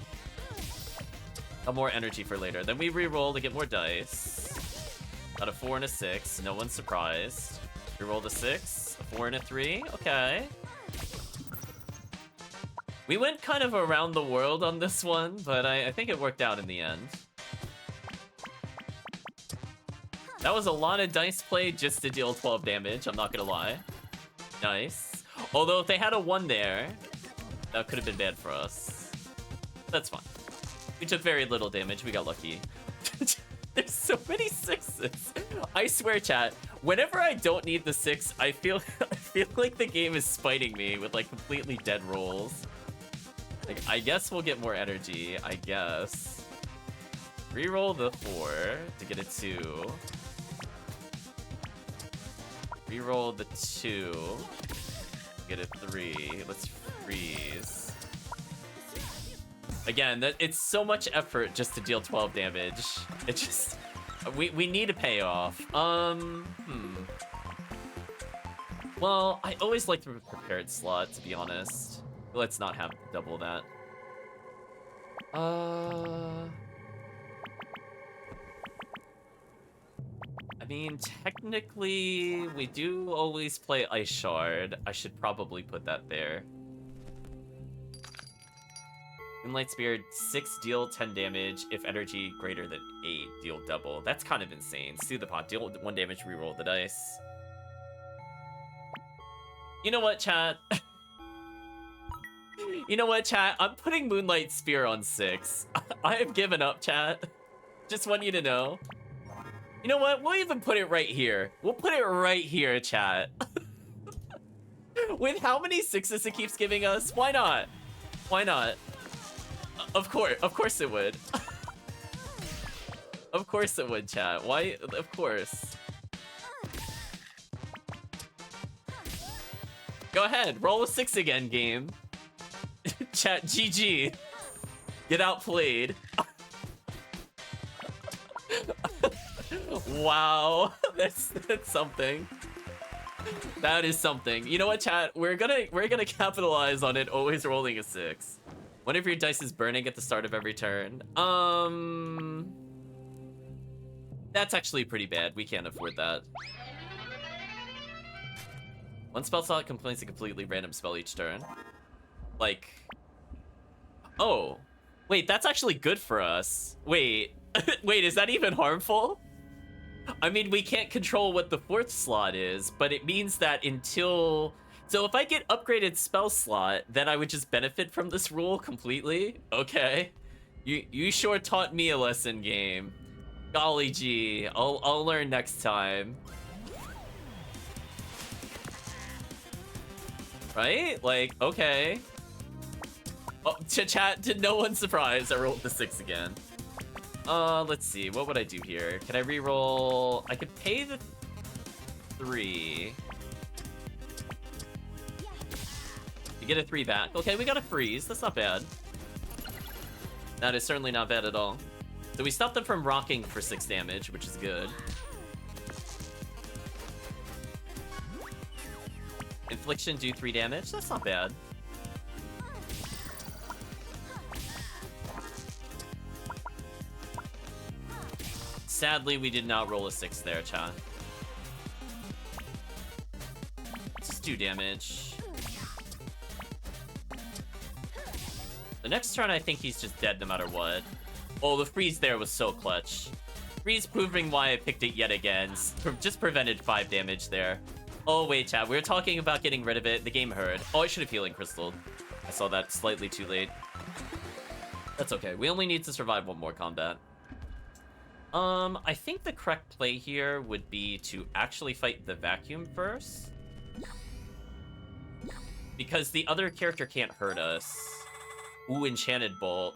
More energy for later. Then we reroll to get more dice. Got a 4 and a 6. No one's surprised. Reroll the 6. A 4 and a 3. Okay. We went kind of around the world on this one, but I think it worked out in the end. That was a lot of dice play just to deal 12 damage, I'm not gonna lie. Nice. Although if they had a 1 there, that could have been bad for us. That's fine. We took very little damage, we got lucky. There's so many 6s. I swear, chat, whenever I don't need the 6, I feel like the game is spiting me with like completely dead rolls. Like, I guess we'll get more energy, I guess. Reroll the 4 to get a 2. Reroll the 2. Get a 3. Let's freeze. Again, it's so much effort just to deal 12 damage. It just... We need a payoff. Well, I always like the prepared slot, to be honest. Let's not have double that. I mean, technically, we do always play Ice Shard. I should probably put that there. Moonlight Spear, 6 deal 10 damage. If energy greater than 8, deal double. That's kind of insane. Soothe the pot, deal 1 damage, reroll the dice. You know what, chat? You know what, chat? I'm putting Moonlight Spear on 6. I have given up, chat. Just want you to know. You know what? We'll even put it right here. We'll put it right here, chat. With how many 6s it keeps giving us, why not? Why not? Of course it would. Of course it would, chat. Why? Of course. Go ahead, roll a 6 again, game. Chat, GG. Get outplayed. Wow, that's something. That is something. You know what, chat? We're gonna capitalize on it. Always rolling a 6. One of your dice is burning at the start of every turn. That's actually pretty bad. We can't afford that. 1 spell slot completes a completely random spell each turn. Like, oh, wait, that's actually good for us. Wait, wait, is that even harmful? I mean, we can't control what the 4th slot is, but it means that until... So if I get upgraded spell slot, then I would just benefit from this rule completely? Okay. You sure taught me a lesson, game. Golly gee, I'll learn next time. Right? Like, okay. Oh, chat, to no one's surprise, I rolled the 6 again. Let's see, what would I do here? Can I re-roll? I could pay the 3. You get a 3 back. Okay, we got a freeze. That's not bad. That is certainly not bad at all. So we stopped them from rocking for 6 damage, which is good. Infliction, do 3 damage. That's not bad. Sadly, we did not roll a 6 there, chat. Let's just do damage. The next turn, I think he's just dead no matter what. Oh, the freeze there was so clutch. Freeze proving why I picked it yet again. Just prevented 5 damage there. Oh, wait, chat. We were talking about getting rid of it. The game heard. Oh, I should have healing crystalled. I saw that slightly too late. That's okay. We only need to survive 1 more combat. I think the correct play here would be to actually fight the vacuum first. Because the other character can't hurt us. Ooh, Enchanted Bolt.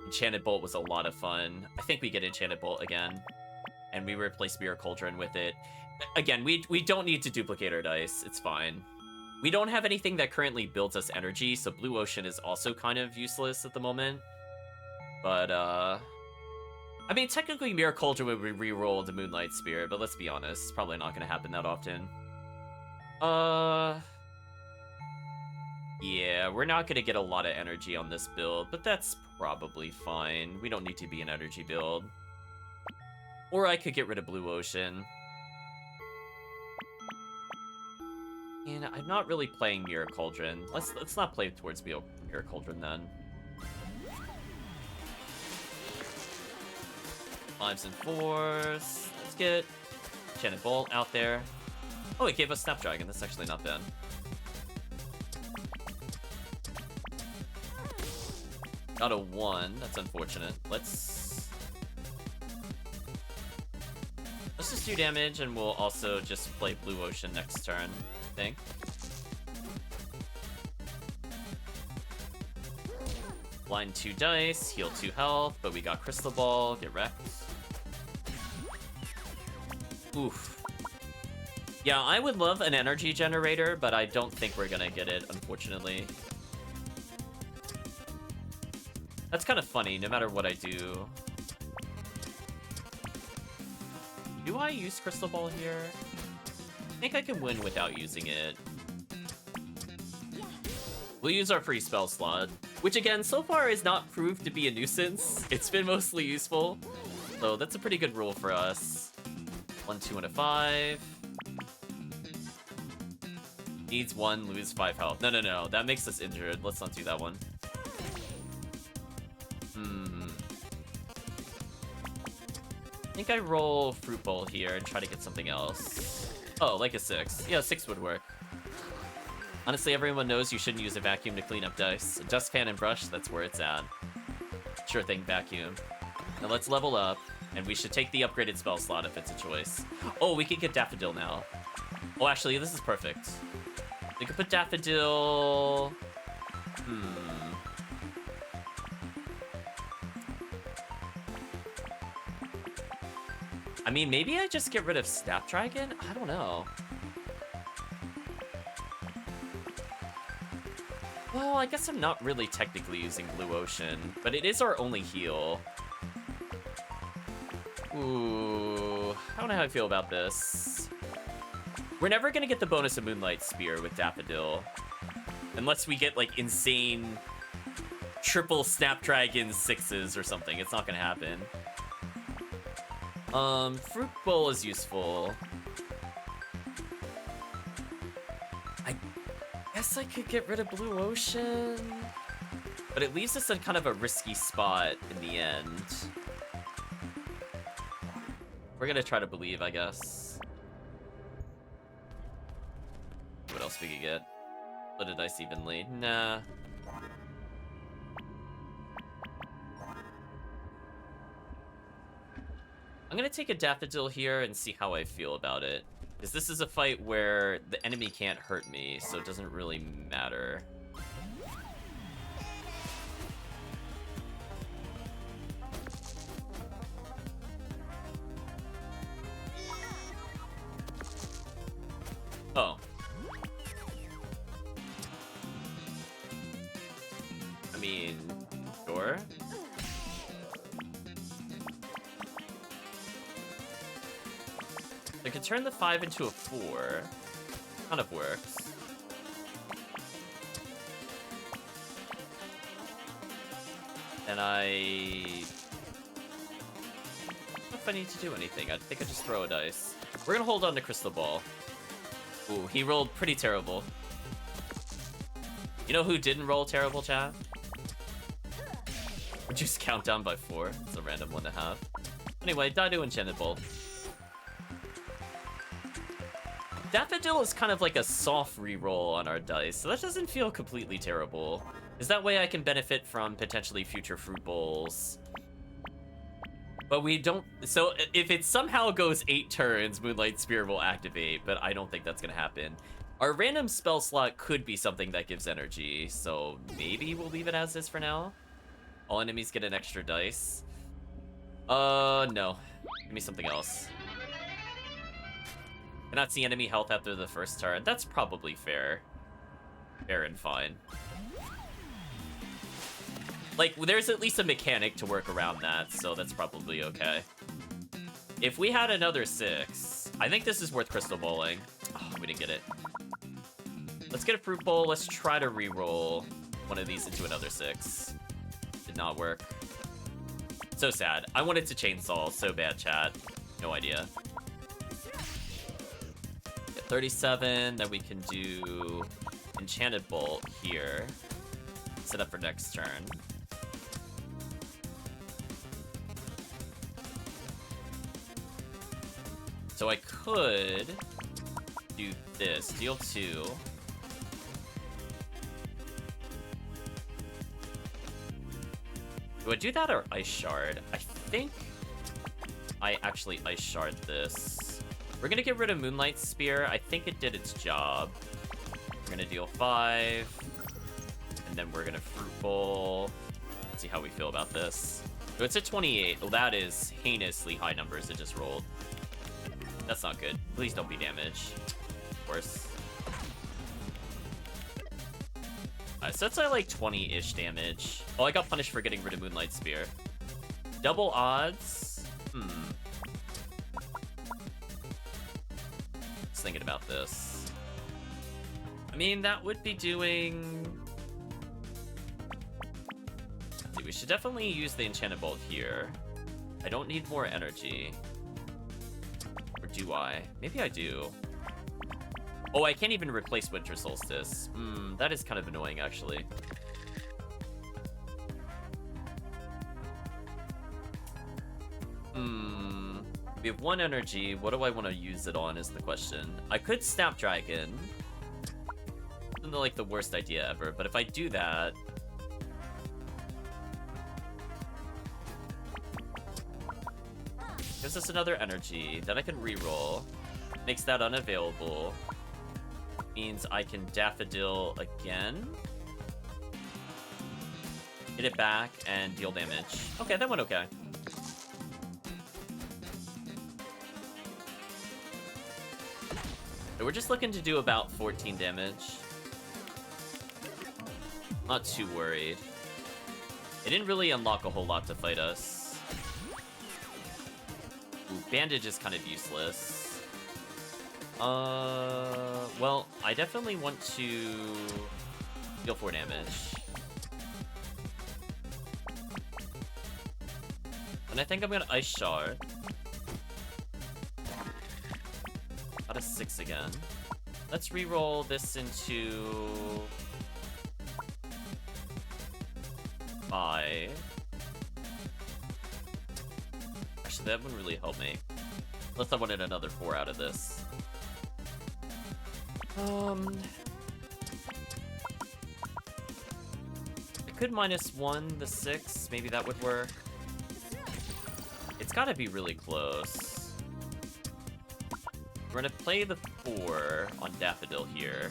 Enchanted Bolt was a lot of fun. I think we get Enchanted Bolt again. And we replace Mirror Cauldron with it. Again, we don't need to duplicate our dice. It's fine. We don't have anything that currently builds us energy, so Blue Ocean is also kind of useless at the moment. But, I mean, technically Mirror Cauldron would re-roll the Moonlight Spear, but let's be honest, it's probably not going to happen that often. Yeah, we're not going to get a lot of energy on this build, but that's probably fine. We don't need to be an energy build. Or I could get rid of Blue Ocean. And I'm not really playing Mirror Cauldron. Let's not play towards Mirror Cauldron then. 5s and 4s. Let's get Enchanted Bolt out there. Oh, it gave us Snapdragon. That's actually not bad. Got a 1. That's unfortunate. Let's just do damage, and we'll also just play Blue Ocean next turn, I think. Blind 2 dice, heal 2 health, but we got Crystal Ball, get wrecked. Oof. Yeah, I would love an energy generator, but I don't think we're gonna get it, unfortunately. That's kind of funny, no matter what I do. Do I use Crystal Ball here? I think I can win without using it. We'll use our free spell slot, which again, so far is not proved to be a nuisance. It's been mostly useful. So that's a pretty good rule for us. 1, 2, and a 5. Needs 1, lose 5 health. No. That makes us injured. Let's not do that one. I think I roll Fruit Bowl here and try to get something else. Oh, like a 6. Yeah, 6 would work. Honestly, everyone knows you shouldn't use a vacuum to clean up dice. A dustpan and brush, that's where it's at. Sure thing, vacuum. Now let's level up, and we should take the upgraded spell slot if it's a choice. Oh, we can get Daffodil now. Oh, actually, this is perfect. We could put Daffodil... I mean, maybe I just get rid of Snapdragon? I don't know. Well, I guess I'm not really technically using Blue Ocean, but it is our only heal. Ooh, I don't know how I feel about this. We're never gonna get the bonus of Moonlight Spear with Daffodil. Unless we get, like, insane triple Snapdragon 6s or something. It's not gonna happen. Fruit Bowl is useful. I guess I could get rid of Blue Ocean. But it leaves us in kind of a risky spot in the end. We're gonna try to believe, I guess. What else we could get? Split a dice evenly. Nah. I'm gonna take a Daffodil here and see how I feel about it. Because this is a fight where the enemy can't hurt me, so it doesn't really matter. Oh. I mean, sure. I could turn the 5 into a 4. Kind of works. And I don't know if I need to do anything. I think I just throw a dice. We're gonna hold on to Crystal Ball. Ooh, he rolled pretty terrible. You know who didn't roll terrible, chat? Would you just count down by 4? It's a random one to have. Anyway, Dido Enchanted Bolt. Daffodil is kind of like a soft reroll on our dice, so that doesn't feel completely terrible. Is that way I can benefit from potentially future fruit bowls. But we don't... So if it somehow goes 8 turns, Moonlight Spear will activate, but I don't think that's going to happen. Our random spell slot could be something that gives energy, so maybe we'll leave it as is for now. All enemies get an extra dice. No. Give me something else. Cannot see enemy health after the first turn. That's probably fair. Fair and fine. Like, there's at least a mechanic to work around that, so that's probably okay. If we had another 6, I think this is worth crystal bowling. Oh, we didn't get it. Let's get a fruit bowl. Let's try to re-roll one of these into another 6. Did not work. So sad. I wanted to chainsaw so bad, chat. No idea. Get 37, then we can do Enchanted Bolt here. Set up for next turn. So I could do this. Deal 2. Do I do that or Ice Shard? I think I actually Ice Shard this. We're gonna get rid of Moonlight Spear. I think it did its job. We're gonna deal 5. And then we're gonna Fruit Bowl. Let's see how we feel about this. So it's a 28. Well, that is heinously high numbers it just rolled. That's not good. Please don't be damaged. Of course. So that's like 20-ish damage. Oh, I got punished for getting rid of Moonlight Spear. Double odds? Just thinking about this. I mean, that would be doing... Let's see, we should definitely use the Enchanted Bolt here. I don't need more energy. Or do I? Maybe I do. Oh, I can't even replace Winter Solstice. That is kind of annoying, actually. We have 1 energy. What do I want to use it on is the question. I could Snapdragon. Isn't like the worst idea ever, but if I do that... Gives us another energy. Then I can reroll. Makes that unavailable. Means I can Daffodil again. Hit it back and deal damage. Okay, that went okay. So we're just looking to do about 14 damage. Not too worried. It didn't really unlock a whole lot to fight us. Ooh, Bandage is kind of useless. Well, I definitely want to deal 4 damage. And I think I'm gonna Ice Shard. Got a 6 again. Let's re-roll this into 5. Actually, that wouldn't really help me. Unless I wanted another 4 out of this. I could -1 the 6. Maybe that would work. It's gotta be really close. We're gonna play the 4 on Daffodil here.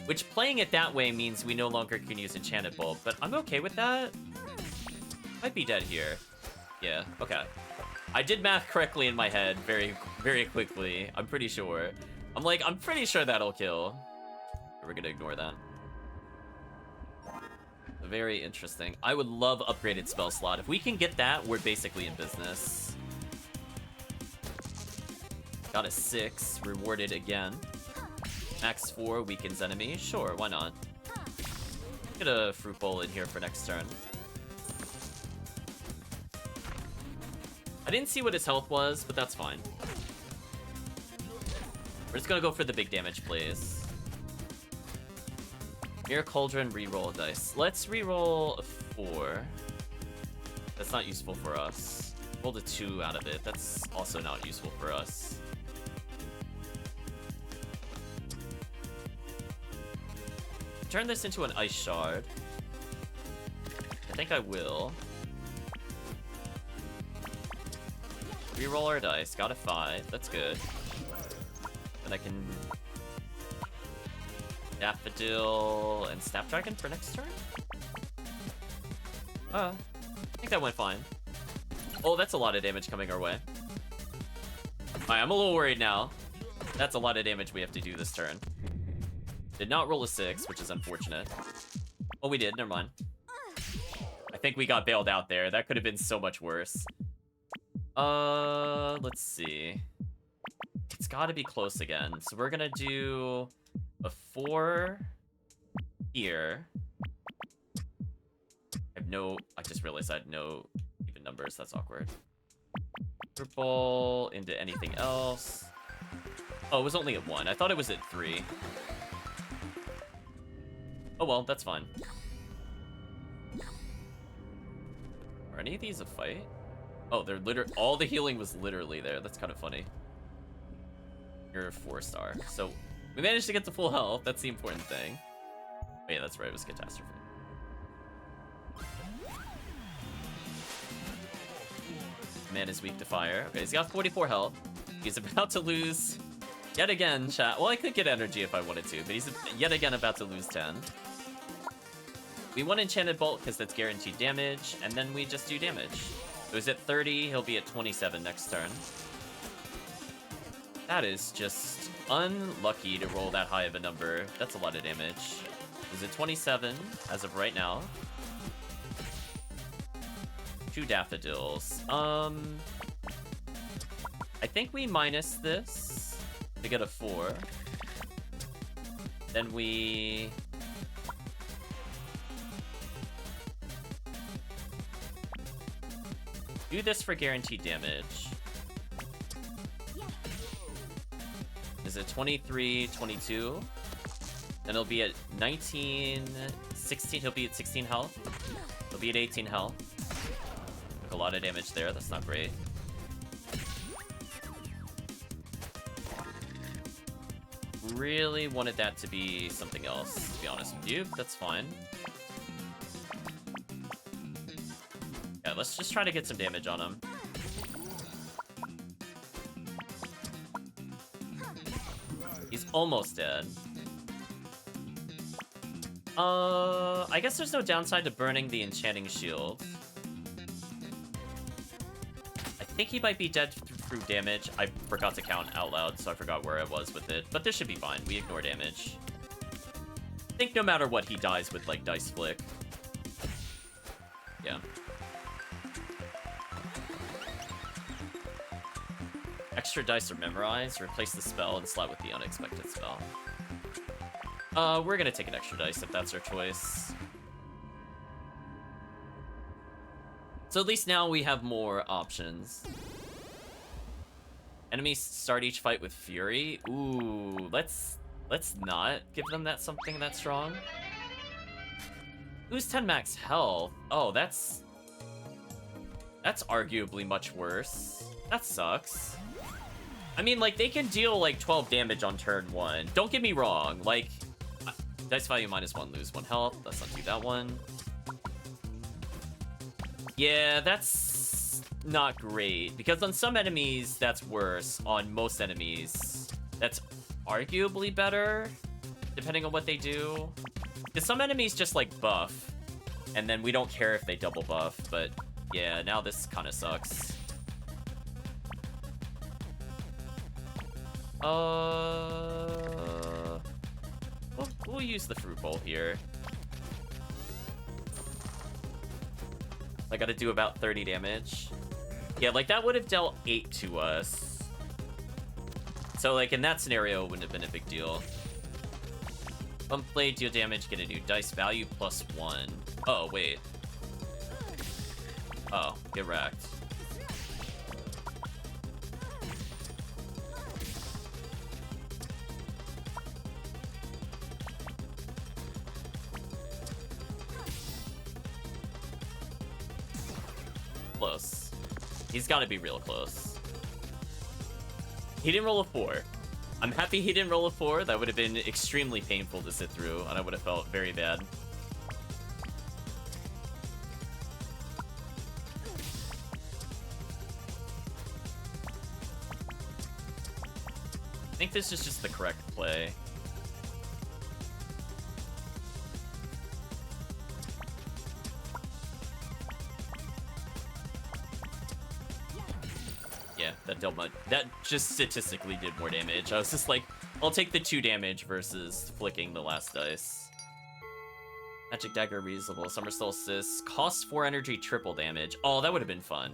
Which, playing it that way means we no longer can use Enchanted Bolt, but I'm okay with that. Might be dead here. Yeah, okay. I did math correctly in my head very, very quickly. I'm pretty sure. I'm pretty sure that'll kill. We're gonna ignore that. Very interesting. I would love upgraded spell slot. If we can get that, we're basically in business. Got a 6, rewarded again. Max 4 weakens enemy. Sure, why not? Get a fruit bowl in here for next turn. I didn't see what his health was, but that's fine. We're just gonna go for the big damage plays. Mirror Cauldron, reroll a dice. Let's reroll a 4. That's not useful for us. Rolled a 2 out of it. That's also not useful for us. Turn this into an ice shard. I think I will. Reroll our dice. Got a 5. That's good. And I can Daffodil and Snapdragon for next turn? I think that went fine. Oh, that's a lot of damage coming our way. Alright, I'm a little worried now. That's a lot of damage we have to do this turn. Did not roll a 6, which is unfortunate. Oh, we did. Never mind. I think we got bailed out there. That could have been so much worse. Let's see. It's got to be close again. So we're gonna do a 4 here. I just realized I had no even numbers. That's awkward. Purple into anything else. Oh, it was only at 1. I thought it was at 3. Oh well, that's fine. Are any of these a fight? Oh, they're all the healing was literally there. That's kind of funny. You're a 4-star. So we managed to get to full health. That's the important thing. Oh, yeah, that's right. It was catastrophe. Man is weak to fire. Okay, he's got 44 health. He's about to lose yet again, chat. Well, I could get energy if I wanted to, but he's yet again about to lose 10. We want Enchanted Bolt because that's guaranteed damage, and then we just do damage. So he's at 30, he'll be at 27 next turn. That is just unlucky to roll that high of a number. That's a lot of damage. He's at 27 as of right now. 2 daffodils. I think we minus this to get a 4. Then we do this for guaranteed damage. Is it 23, 22? Then he'll be at 19, 16. He'll be at 16 health. He'll be at 18 health. Took a lot of damage there. That's not great. Really wanted that to be something else, to be honest with you. That's fine. Yeah, let's just try to get some damage on him. He's almost dead. I guess there's no downside to burning the enchanting shield. I think he might be dead through damage. I forgot to count out loud, so I forgot where I was with it. But this should be fine. We ignore damage. I think no matter what, he dies with, like, Dice Flick. Yeah. Extra dice are memorized. Replace the spell and slot with the unexpected spell. We're gonna take an extra dice if that's our choice. So at least now we have more options. Enemies start each fight with Fury. Ooh, let's not give them that something that strong. Lose 10 max health. Oh, that's arguably much worse. That sucks. I mean, like, they can deal, like, 12 damage on turn 1. Don't get me wrong. Like, dice value -1, lose 1 health. Let's not do that one. Yeah, that's not great. Because on some enemies, that's worse. On most enemies, that's arguably better, depending on what they do. Because some enemies just, like, buff. And then we don't care if they double buff. But, yeah, now this kind of sucks. We'll use the fruit bowl here. I gotta do about 30 damage. Yeah, like, that would have dealt 8 to us. So, like, in that scenario, it wouldn't have been a big deal. Pump blade, deal damage, get a new dice value, +1. Oh, wait. Oh, get wrecked. Close. He's got to be real close. He didn't roll a 4. I'm happy he didn't roll a 4. That would have been extremely painful to sit through, and I would have felt very bad. I think this is just the correct play. Yeah, that dealt much. That just statistically did more damage. I was just like, I'll take the 2 damage versus flicking the last dice. Magic Dagger reasonable. Summer Solstice. Cost 4 energy, triple damage. Oh, that would have been fun.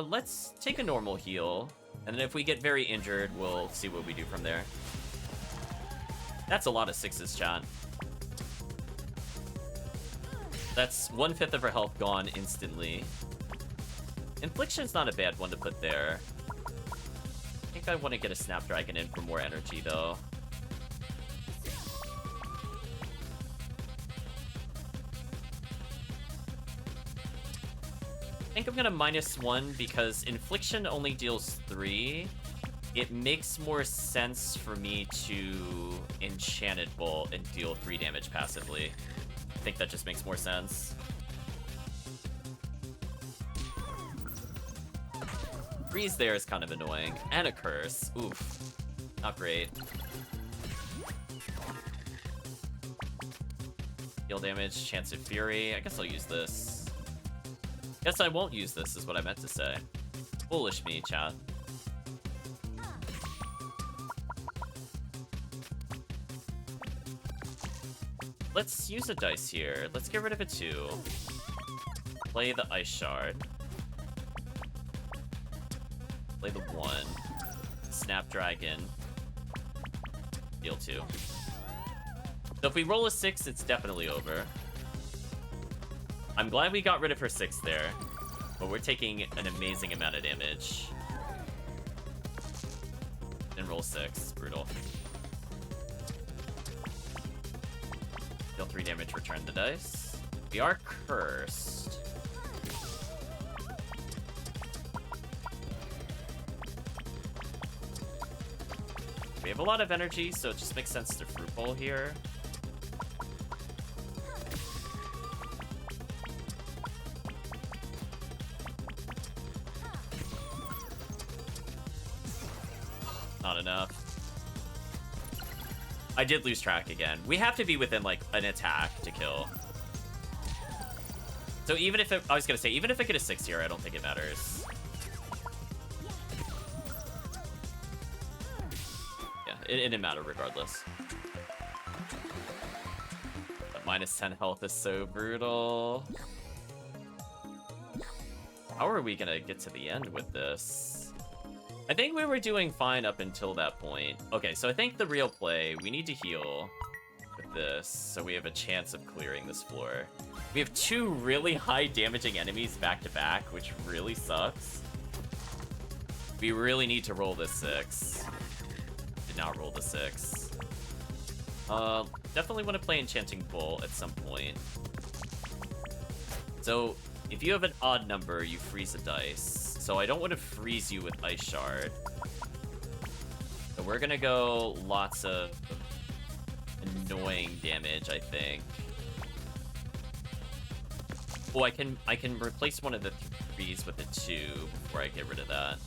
Let's take a normal heal. And then if we get very injured, we'll see what we do from there. That's a lot of 6s, chat. That's 1/5 of her health gone instantly. Infliction's not a bad one to put there. I think I want to get a Snapdragon in for more energy, though. I think I'm gonna -1 because Infliction only deals 3. It makes more sense for me to Enchanted Bolt and deal 3 damage passively. I think that just makes more sense. Freeze there is kind of annoying. And a curse. Oof. Not great. Heal damage, chance of fury. I guess I'll use this. Guess I won't use this is what I meant to say. Foolish me, chat. Let's use a dice here. Let's get rid of a 2. Play the Ice Shard. Play the 1. Snapdragon. Deal 2. So if we roll a 6, it's definitely over. I'm glad we got rid of her 6 there. But we're taking an amazing amount of damage. And roll 6. Brutal. Deal 3 damage, return the dice. We are cursed. We have a lot of energy, so it just makes sense to Fruit Bowl here. Not enough. I did lose track again. We have to be within, like, an attack to kill. So even if it, I was gonna say, even if I get a 6 here, I don't think it matters. Yeah, it didn't matter regardless. That -10 health is so brutal. How are we gonna get to the end with this? I think we were doing fine up until that point. Okay, so I think the real play, we need to heal with this, so we have a chance of clearing this floor. We have 2 really high damaging enemies back to back, which really sucks. We really need to roll this 6. Did not roll the 6. Definitely want to play Enchanting Bolt at some point. So, if you have an odd number, you freeze a dice. So I don't want to freeze you with Ice Shard. So we're gonna go lots of annoying damage, I think. Oh, I can replace one of the 3s with a 2 before I get rid of that.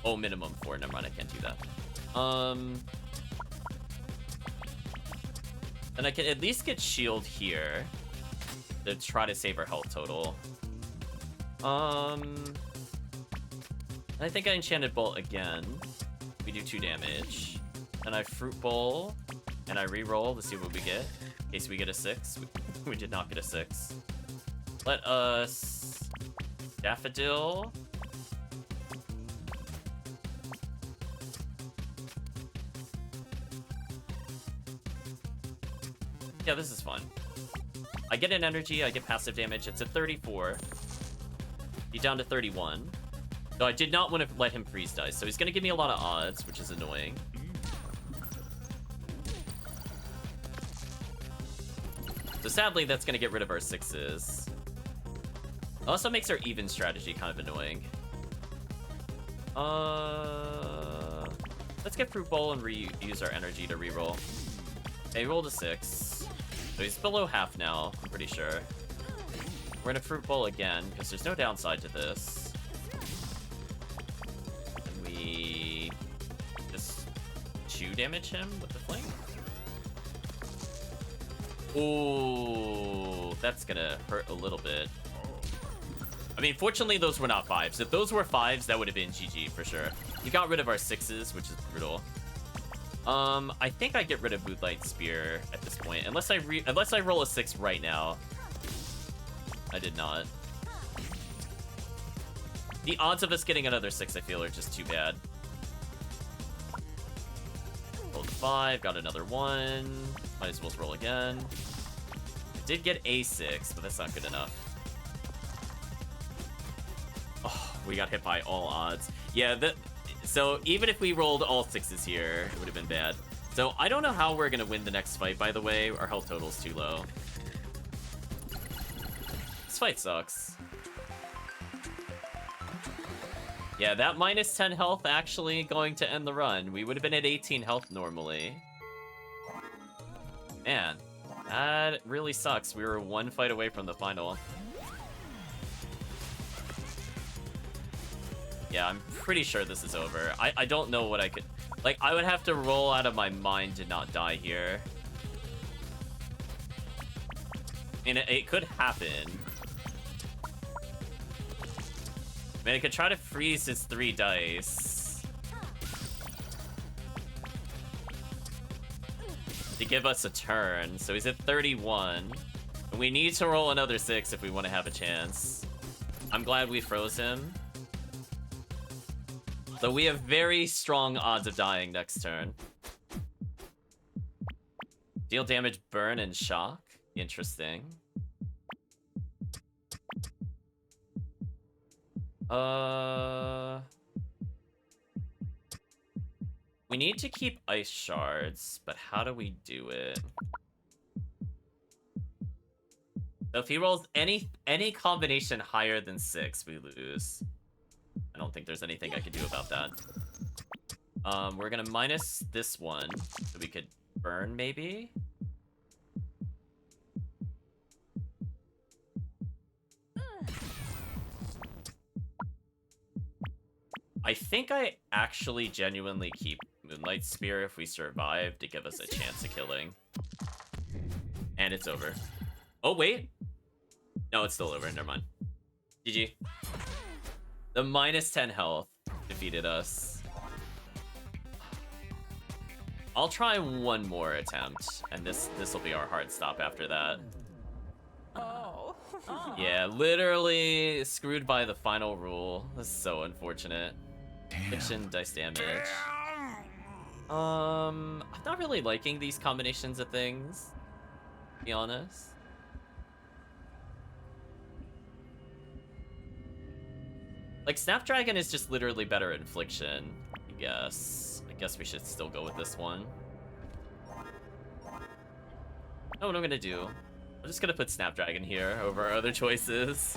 Oh, minimum 4. Never mind, I can't do that. And I can at least get shield here to try to save our health total. I think I Enchanted Bolt again. We do 2 damage. And I Fruit Bowl. And I re-roll to see what we get. In case we get a 6. We did not get a 6. Let us... Daffodil. Yeah, this is fun. I get an energy, I get passive damage. It's at 34. He's down to 31. So I did not want to let him freeze dice. So he's going to give me a lot of odds, which is annoying. So sadly, that's going to get rid of our 6s. Also makes our even strategy kind of annoying. Let's get Fruit Bowl and use our energy to reroll. Okay, rolled a 6. So he's below half now, I'm pretty sure. We're gonna Fruit Bowl again, because there's no downside to this. And we just 2 damage him with the fling. Ooh, that's gonna hurt a little bit. I mean, fortunately, those were not 5s. If those were 5s, that would have been GG for sure. We got rid of our 6s, which is brutal. I think I get rid of Moonlight Spear at this point, unless I roll a 6 right now. I did not. The odds of us getting another 6, I feel, are just too bad. Rolled a 5, got another 1. Might as well roll again. I did get a 6, but that's not good enough. Oh, we got hit by all odds. Yeah, so even if we rolled all 6s here, it would have been bad. So I don't know how we're gonna win the next fight, by the way. Our health total's too low. This fight sucks. Yeah, that minus 10 health actually going to end the run. We would have been at 18 health normally. Man, that really sucks. We were 1 fight away from the final. Yeah, I'm pretty sure this is over. I don't know what I could... Like, I would have to roll out of my mind to not die here. I mean, it could happen. I mean, I could try to freeze his 3 dice. To give us a turn. So he's at 31. And we need to roll another 6 if we want to have a chance. I'm glad we froze him. So we have very strong odds of dying next turn. Deal damage, burn, and shock. Interesting. We need to keep ice shards, but how do we do it? So if he rolls any combination higher than 6, we lose. I don't think there's anything I can do about that. We're gonna minus this one, so we could burn, maybe? I think I actually genuinely keep Moonlight Spear if we survive to give us a chance of killing. And it's over. Oh, wait. No, it's still over. Never mind. GG. The minus 10 health defeated us. I'll try one more attempt, and this will be our hard stop after that. Oh. Yeah, literally screwed by the final rule. This is so unfortunate. Fiction, dice damage. I'm not really liking these combinations of things, to be honest. Like, Snapdragon is just literally better at Infliction, I guess. I guess we should still go with this one. Know what I'm gonna do. I'm just gonna put Snapdragon here over our other choices.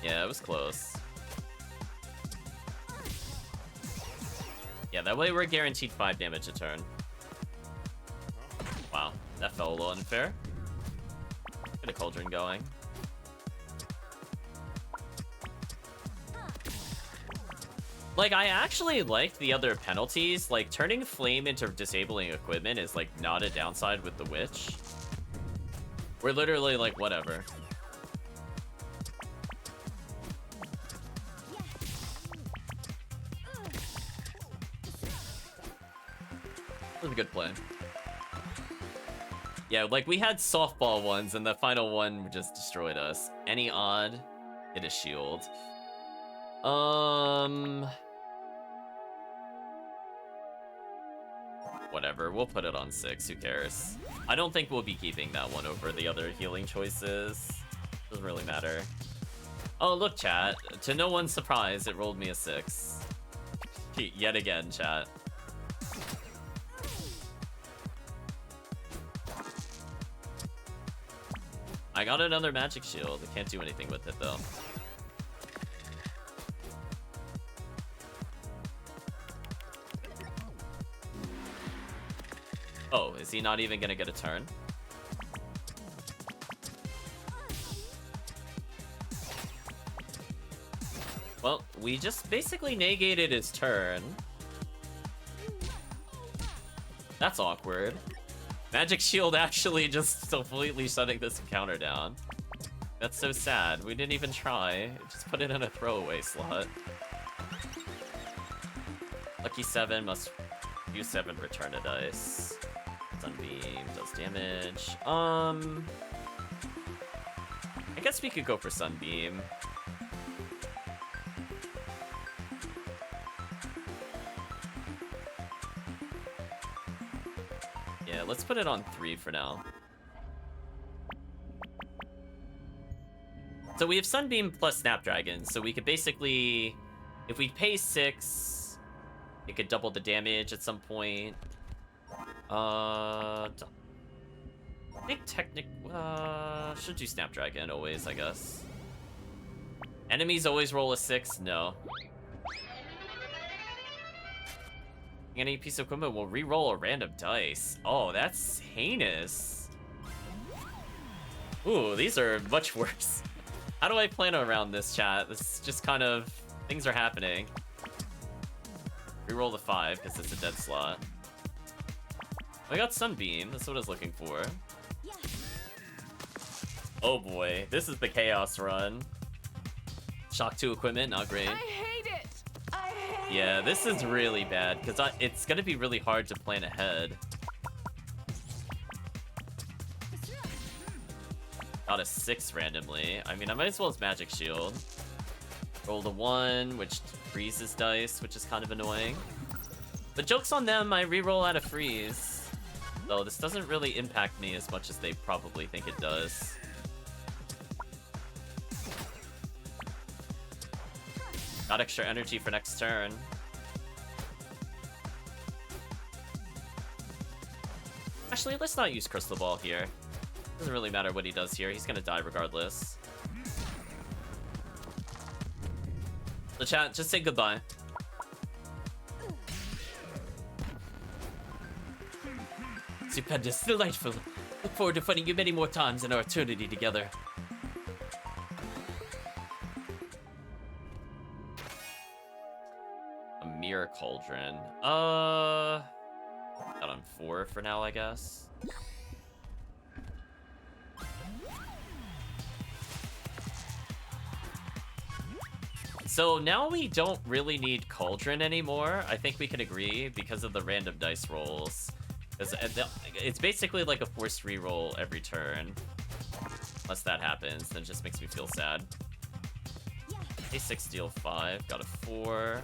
Yeah, it was close. Yeah, that way we're guaranteed 5 damage a turn. Wow, that felt a little unfair. Get a Cauldron going. Like, I actually liked the other penalties. Like, turning Flame into disabling equipment is, like, not a downside with the Witch. We're literally like, whatever. That was a good play. Yeah, like we had softball ones, and the final one just destroyed us. Any odd, hit a shield. Whatever, we'll put it on 6, who cares? I don't think we'll be keeping that one over the other healing choices. Doesn't really matter. Oh, look, chat. To no one's surprise, it rolled me a 6. Yet again, chat. I got another magic shield. I can't do anything with it, though. Oh, is he not even gonna get a turn? Well, we just basically negated his turn. That's awkward. Magic Shield actually just completely shutting this encounter down. That's so sad. We didn't even try. Just put it in a throwaway slot. Lucky 7 must use 7, return a dice. Sunbeam does damage. I guess we could go for Sunbeam. Yeah, let's put it on 3 for now. So we have Sunbeam plus Snapdragon, so we could basically, if we pay 6, it could double the damage at some point. I think should do Snapdragon always, I guess. Enemies always roll a 6? No. Any piece of equipment will re-roll a random dice. Oh, that's heinous. Ooh, these are much worse. How do I plan around this, chat? This is just kind of... things are happening. Re-roll the 5, because it's a dead slot. I got Sunbeam. That's what I was looking for. Oh boy, this is the Chaos run. Shock 2 equipment, not great. I hate it. I hate Yeah, it. this is really bad, because it's going to be really hard to plan ahead. Got a 6 randomly. I mean, I might as well as Magic Shield. Roll the 1, which freezes dice, which is kind of annoying. But joke's on them, I reroll out of freeze. Though this doesn't really impact me as much as they probably think it does. Got extra energy for next turn. Actually, let's not use Crystal Ball here. Doesn't really matter what he does here. He's gonna die regardless. So chat, just say goodbye. Stupendous, delightful. Look forward to fighting you many more times in our eternity together. A Mirror Cauldron. Got on 4 for now, I guess. So now we don't really need Cauldron anymore. I think we can agree because of the random dice rolls. It's basically like a forced reroll every turn. Unless that happens, then it just makes me feel sad. A6 deal 5, got a 4.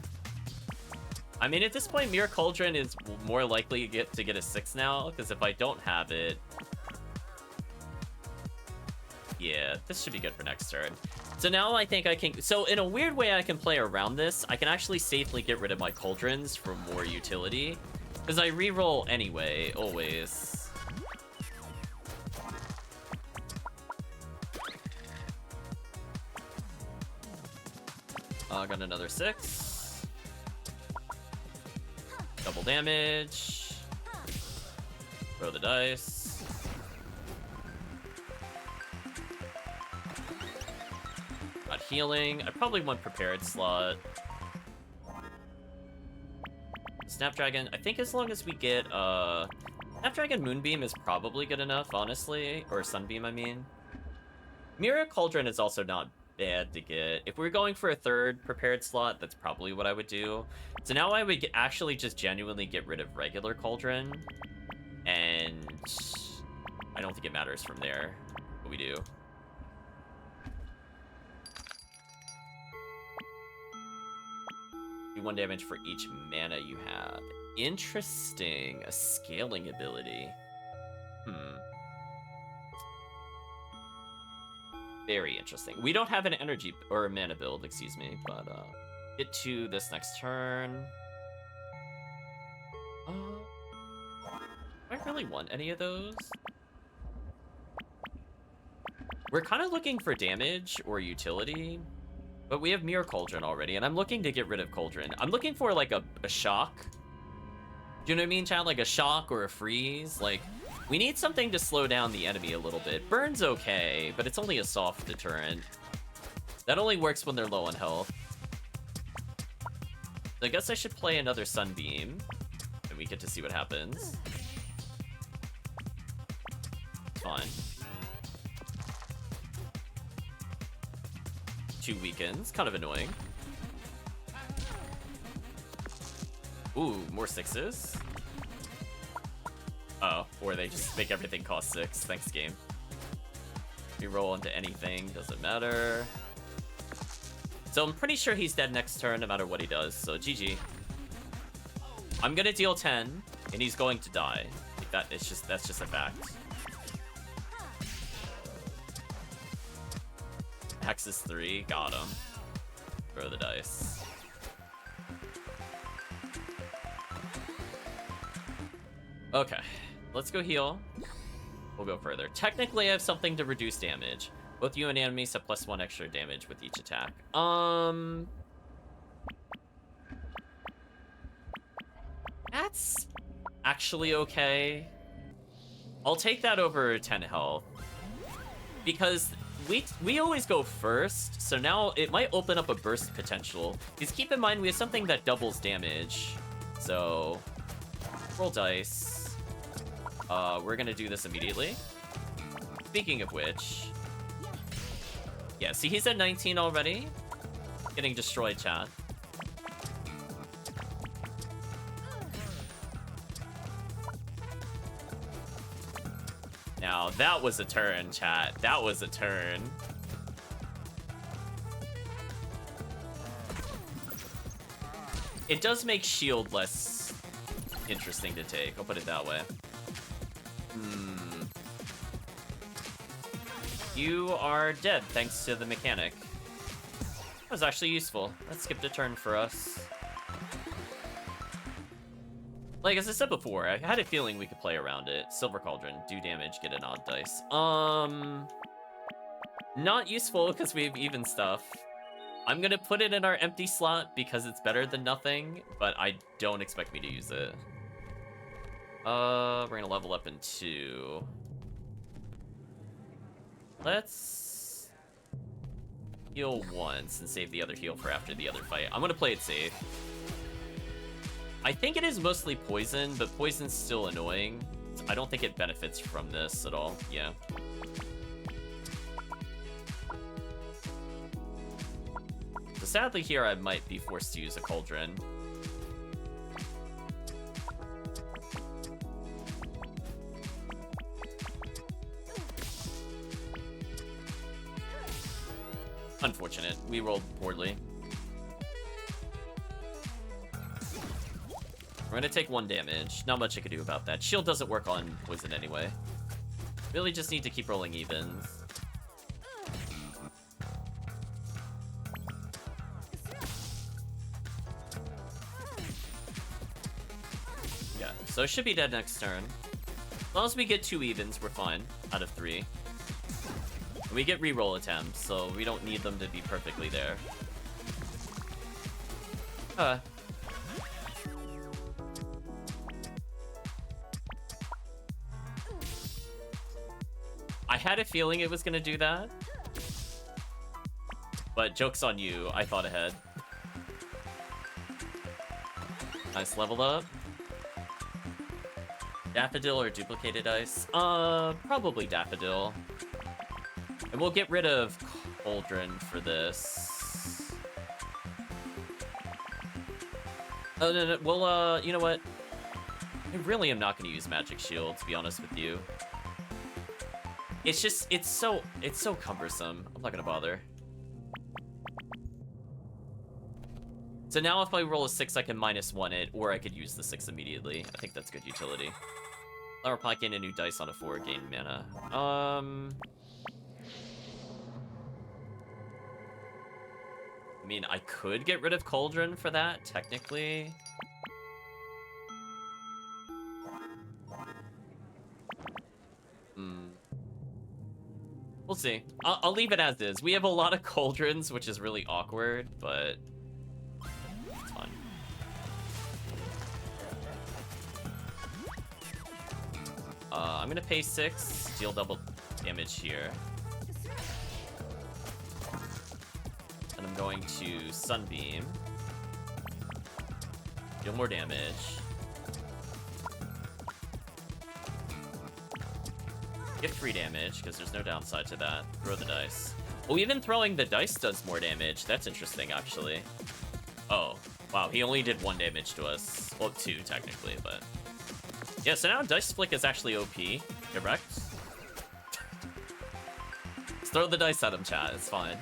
I mean, at this point, Mirror Cauldron is more likely to get a 6 now, because if I don't have it... yeah, this should be good for next turn. So now I think I can... so in a weird way I can play around this. I can actually safely get rid of my Cauldrons for more utility. Because I reroll anyway, always. Got another 6. Double damage. Throw the dice. Got healing. I probably want prepared slot. Snapdragon, I think as long as we get, Snapdragon Moonbeam is probably good enough, honestly. Or Sunbeam, I mean. Mirror Cauldron is also not bad to get. If we're going for a third prepared slot, that's probably what I would do. So now I would actually just genuinely get rid of regular Cauldron. And I don't think it matters from there what we do. Do 1 damage for each mana you have. Interesting. A scaling ability. Very interesting. We don't have an energy or a mana build, excuse me, but get to this next turn. Do I really want any of those? We're kind of looking for damage or utility, but we have Mirror Cauldron already, and I'm looking to get rid of Cauldron. I'm looking for like a shock. Do you know what I mean, Chad? Like a shock or a freeze. Like, we need something to slow down the enemy a little bit. Burn's okay, but it's only a soft deterrent. That only works when they're low on health. So I guess I should play another Sunbeam, and we get to see what happens. Fine. 2 weakens, kind of annoying. Ooh, more 6s. Oh, or they just make everything cost 6. Thanks, game. We roll into anything, doesn't matter. So I'm pretty sure he's dead next turn, no matter what he does. So GG. I'm gonna deal 10, and he's going to die. Like that's just a fact. Hex is 3, got him. Throw the dice. Okay, let's go heal. We'll go further. Technically, I have something to reduce damage. Both you and enemies have +1 extra damage with each attack. That's actually okay. I'll take that over 10 health. Because we always go first, so now it might open up a burst potential. Because keep in mind, we have something that doubles damage. So, roll dice. We're gonna do this immediately. Speaking of which... Yeah, see, he's at 19 already. Getting destroyed, chat. Now, that was a turn, chat. That was a turn. It does make shield less interesting to take. I'll put it that way. You are dead, thanks to the mechanic. That was actually useful. That skipped a turn for us. Like, as I said before, I had a feeling we could play around it. Silver Cauldron, do damage, get an odd dice. Not useful because we have even stuff. I'm gonna put it in our empty slot because it's better than nothing, but I don't expect me to use it. We're gonna level up in 2. Let's heal once and save the other heal for after the other fight. I'm gonna play it safe. I think it is mostly poison, but poison's still annoying. I don't think it benefits from this at all. Yeah. So sadly here I might be forced to use a Cauldron. Unfortunate. We rolled poorly. We're gonna take 1 damage. Not much I could do about that. Shield doesn't work on poison anyway. Really just need to keep rolling evens. Yeah, so it should be dead next turn. As long as we get 2 evens, we're fine. Out of 3. We get reroll attempts, so we don't need them to be perfectly there. I had a feeling it was gonna do that. But joke's on you, I thought ahead. Nice level up. Daffodil or duplicated ice? Probably Daffodil. And we'll get rid of cauldron for this. Oh, no, well, you know what? I really am not going to use Magic Shield, to be honest with you. It's just, it's so cumbersome. I'm not going to bother. So now if I roll a 6, I can -1 it, or I could use the 6 immediately. I think that's good utility. Flower Pot gain a new dice on a 4, gain mana. I mean, I could get rid of Cauldron for that, technically. We'll see. I'll leave it as is. We have a lot of Cauldrons, which is really awkward, but it's fine. I'm gonna pay 6, deal double damage here. And I'm going to Sunbeam. Deal more damage. Get 3 damage, because there's no downside to that. Throw the dice. Oh, even throwing the dice does more damage. That's interesting, actually. Oh, wow, he only did 1 damage to us. Well, 2, technically, but... Yeah, so now Dice Flick is actually OP, correct? Just throw the dice at him, chat. It's fine.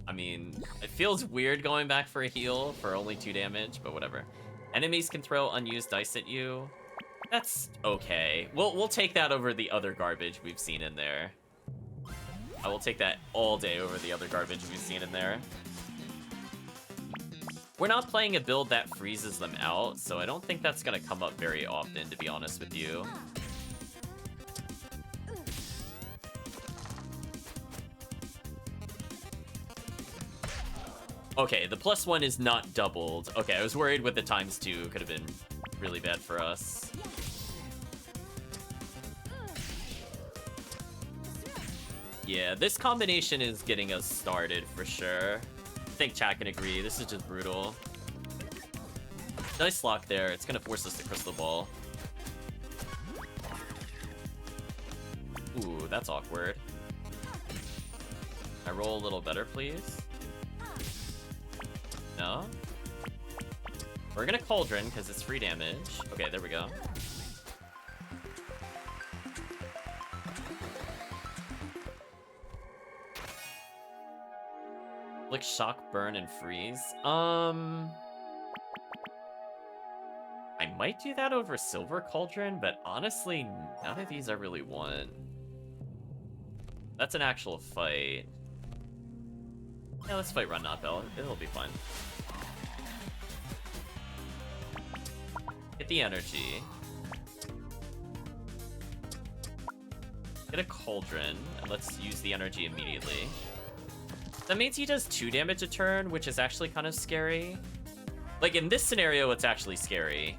I mean, it feels weird going back for a heal for only 2 damage, but whatever. Enemies can throw unused dice at you. That's okay. We'll take that over the other garbage we've seen in there. I will take that all day over the other garbage we've seen in there. We're not playing a build that freezes them out, so I don't think that's gonna come up very often, to be honest with you. Okay, the +1 is not doubled. Okay, I was worried with the ×2. Could have been really bad for us. Yeah, this combination is getting us started for sure. I think chat can agree. This is just brutal. Nice lock there. It's gonna force us to Crystal Ball. Ooh, that's awkward. I roll a little better, please? No? We're gonna Cauldron, because it's free damage. Okay, there we go. Flick, Shock, Burn, and Freeze. I might do that over Silver Cauldron, but honestly, none of these I really want. That's an actual fight. Yeah, let's fight Run Not Bell. It'll be fine. Get the energy. Get a Cauldron, and let's use the energy immediately. That means he does 2 damage a turn, which is actually kind of scary. Like, in this scenario, it's actually scary.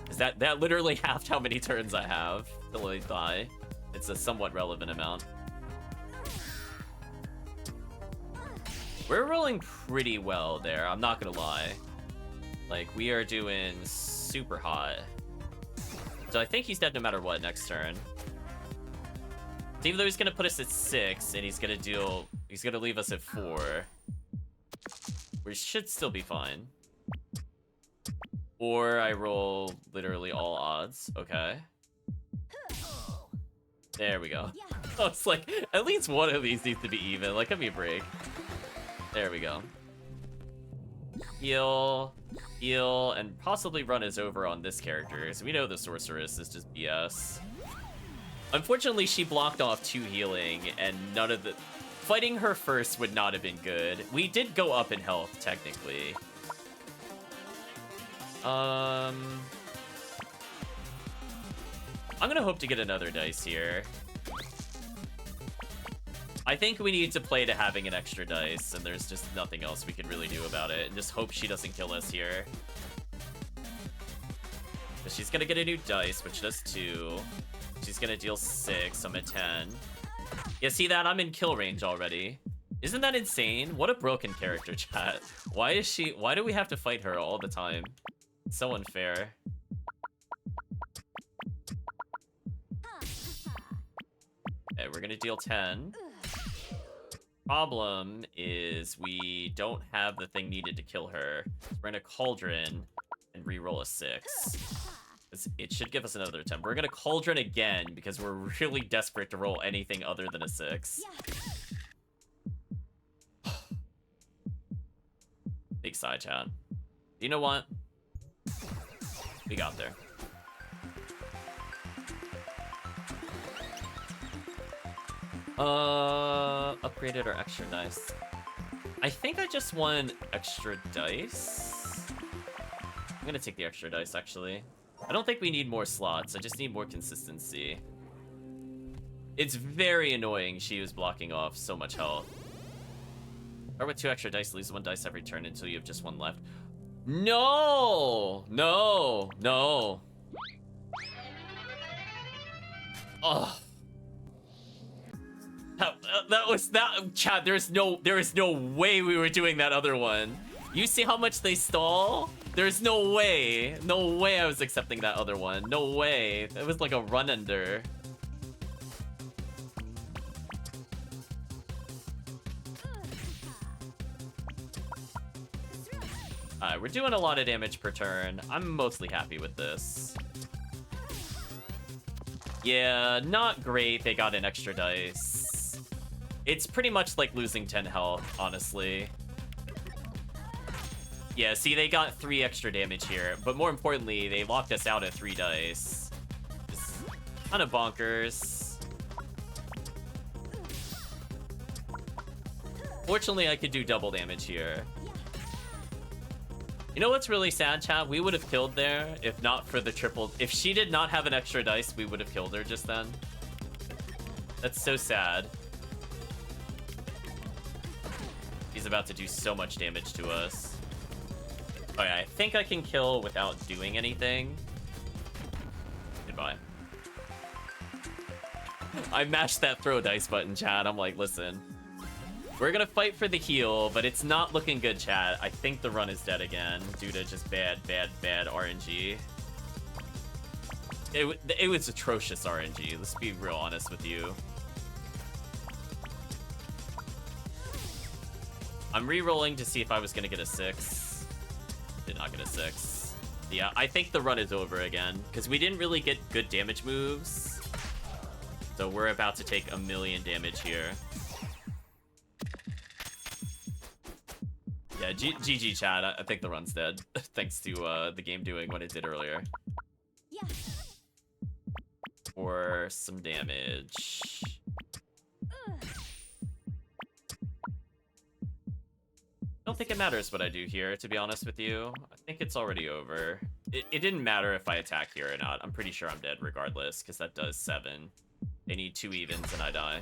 Is that literally halved how many turns I have till I die. It's a somewhat relevant amount. We're rolling pretty well there, I'm not gonna lie. Like, we are doing super hot. So I think he's dead no matter what next turn. So even though he's gonna put us at 6, and he's gonna leave us at 4. We should still be fine. Or I roll literally all odds. Okay. There we go. I was like, at least one of these needs to be even. Like, give me a break. There we go. Heal, heal, and possibly run us over on this character. So we know the Sorceress is just BS. Unfortunately, she blocked off 2 healing, and none of the... Fighting her first would not have been good. We did go up in health, technically. I'm gonna hope to get another dice here. I think we need to play to having an extra dice, and there's just nothing else we can really do about it, and just hope she doesn't kill us here. But she's gonna get a new dice, which does 2. She's gonna deal 6, I'm at 10. Yeah, see that? I'm in kill range already. Isn't that insane? What a broken character, chat. Why do we have to fight her all the time? It's so unfair. Okay, we're gonna deal 10. Problem is we don't have the thing needed to kill her. We're gonna Cauldron and re-roll a 6. It should give us another attempt. We're gonna Cauldron again because we're really desperate to roll anything other than a 6. Big side chat. You know what? We got there. Upgraded or extra dice? I think I just won extra dice. I'm gonna take the extra dice, actually. I don't think we need more slots. I just need more consistency. It's very annoying she was blocking off so much health. Or with 2 extra dice, lose 1 dice every turn until you have just 1 left. No! No! No! Oh. That was that, Chad. There is no way we were doing that other one. You see how much they stall? There's no way I was accepting that other one. No way. It was like a run under. Alright, we're doing a lot of damage per turn. I'm mostly happy with this. Yeah, not great. They got an extra dice. It's pretty much like losing 10 health, honestly. Yeah, see, they got 3 extra damage here. But more importantly, they locked us out at 3 dice. It's kind of bonkers. Fortunately, I could do double damage here. You know what's really sad, chat? We would have killed there if not for the triple. If she did not have an extra dice, we would have killed her just then. That's so sad. He's about to do so much damage to us. Okay, I think I can kill without doing anything. Goodbye. I mashed that throw dice button, chat. I'm like, listen. We're gonna fight for the heal, but it's not looking good, chat. I think the run is dead again due to just bad RNG. It was atrocious RNG. Let's be real honest with you. I'm re-rolling to see if I was gonna get a 6. Did not get a 6. Yeah, I think the run is over again because we didn't really get good damage moves. So we're about to take 1,000,000 damage here. Yeah, GG chat. I think the run's dead. Thanks to the game doing what it did earlier. Yeah. For some damage. I don't think it matters what I do here, to be honest with you. I think it's already over. It didn't matter if I attack here or not. I'm pretty sure I'm dead regardless, because that does 7. They need 2 evens and I die.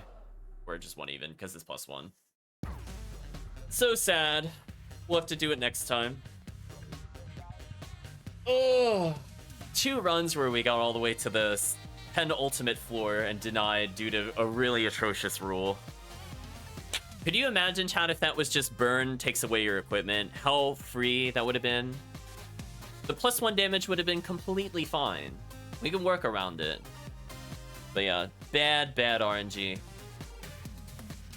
Or just 1 even, because it's +1. So sad. We'll have to do it next time. Oh, 2 runs where we got all the way to the penultimate floor and denied due to a really atrocious rule. Could you imagine, chat, if that was just burn takes away your equipment? How free that would have been? The +1 damage would have been completely fine. We can work around it. But yeah, bad RNG.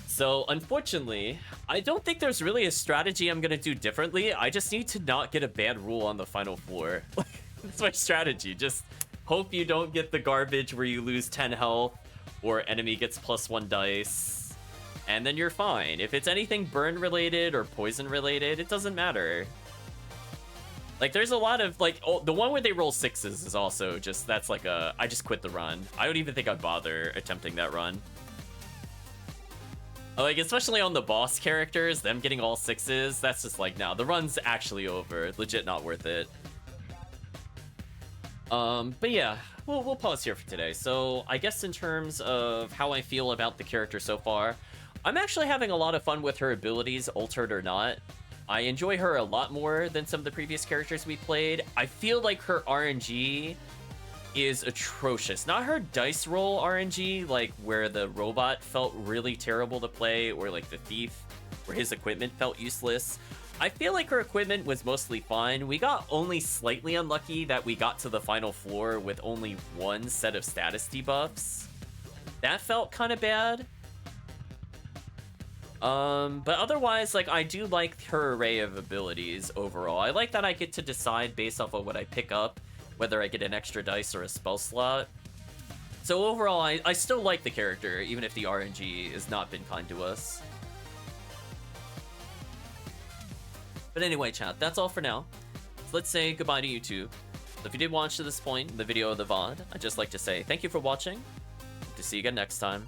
So, unfortunately, I don't think there's really a strategy I'm gonna do differently. I just need to not get a bad rule on the final floor. That's my strategy. Just hope you don't get the garbage where you lose 10 health or enemy gets +1 dice. And then you're fine. If it's anything burn related or poison related, it doesn't matter. Like, there's a lot of, like, oh, the one where they roll 6s is also just, that's like a, I just quit the run. I don't even think I'd bother attempting that run. Like, especially on the boss characters, them getting all 6s, that's just like, no, the run's actually over. Legit not worth it. But yeah, we'll pause here for today. So I guess in terms of how I feel about the character so far, I'm actually having a lot of fun with her abilities, altered or not. I enjoy her a lot more than some of the previous characters we played. I feel like her RNG is atrocious. Not her dice roll RNG, like where the robot felt really terrible to play, or like the thief, where his equipment felt useless. I feel like her equipment was mostly fine. We got only slightly unlucky that we got to the final floor with only 1 set of status debuffs. That felt kind of bad. But otherwise, like, I do like her array of abilities overall. I like that I get to decide based off of what I pick up, whether I get an extra dice or a spell slot. So overall, I still like the character, even if the RNG has not been kind to us. But anyway, chat, that's all for now. So let's say goodbye to YouTube. So if you did watch to this point in the video of the VOD, I'd just like to say thank you for watching. Hope to see you again next time.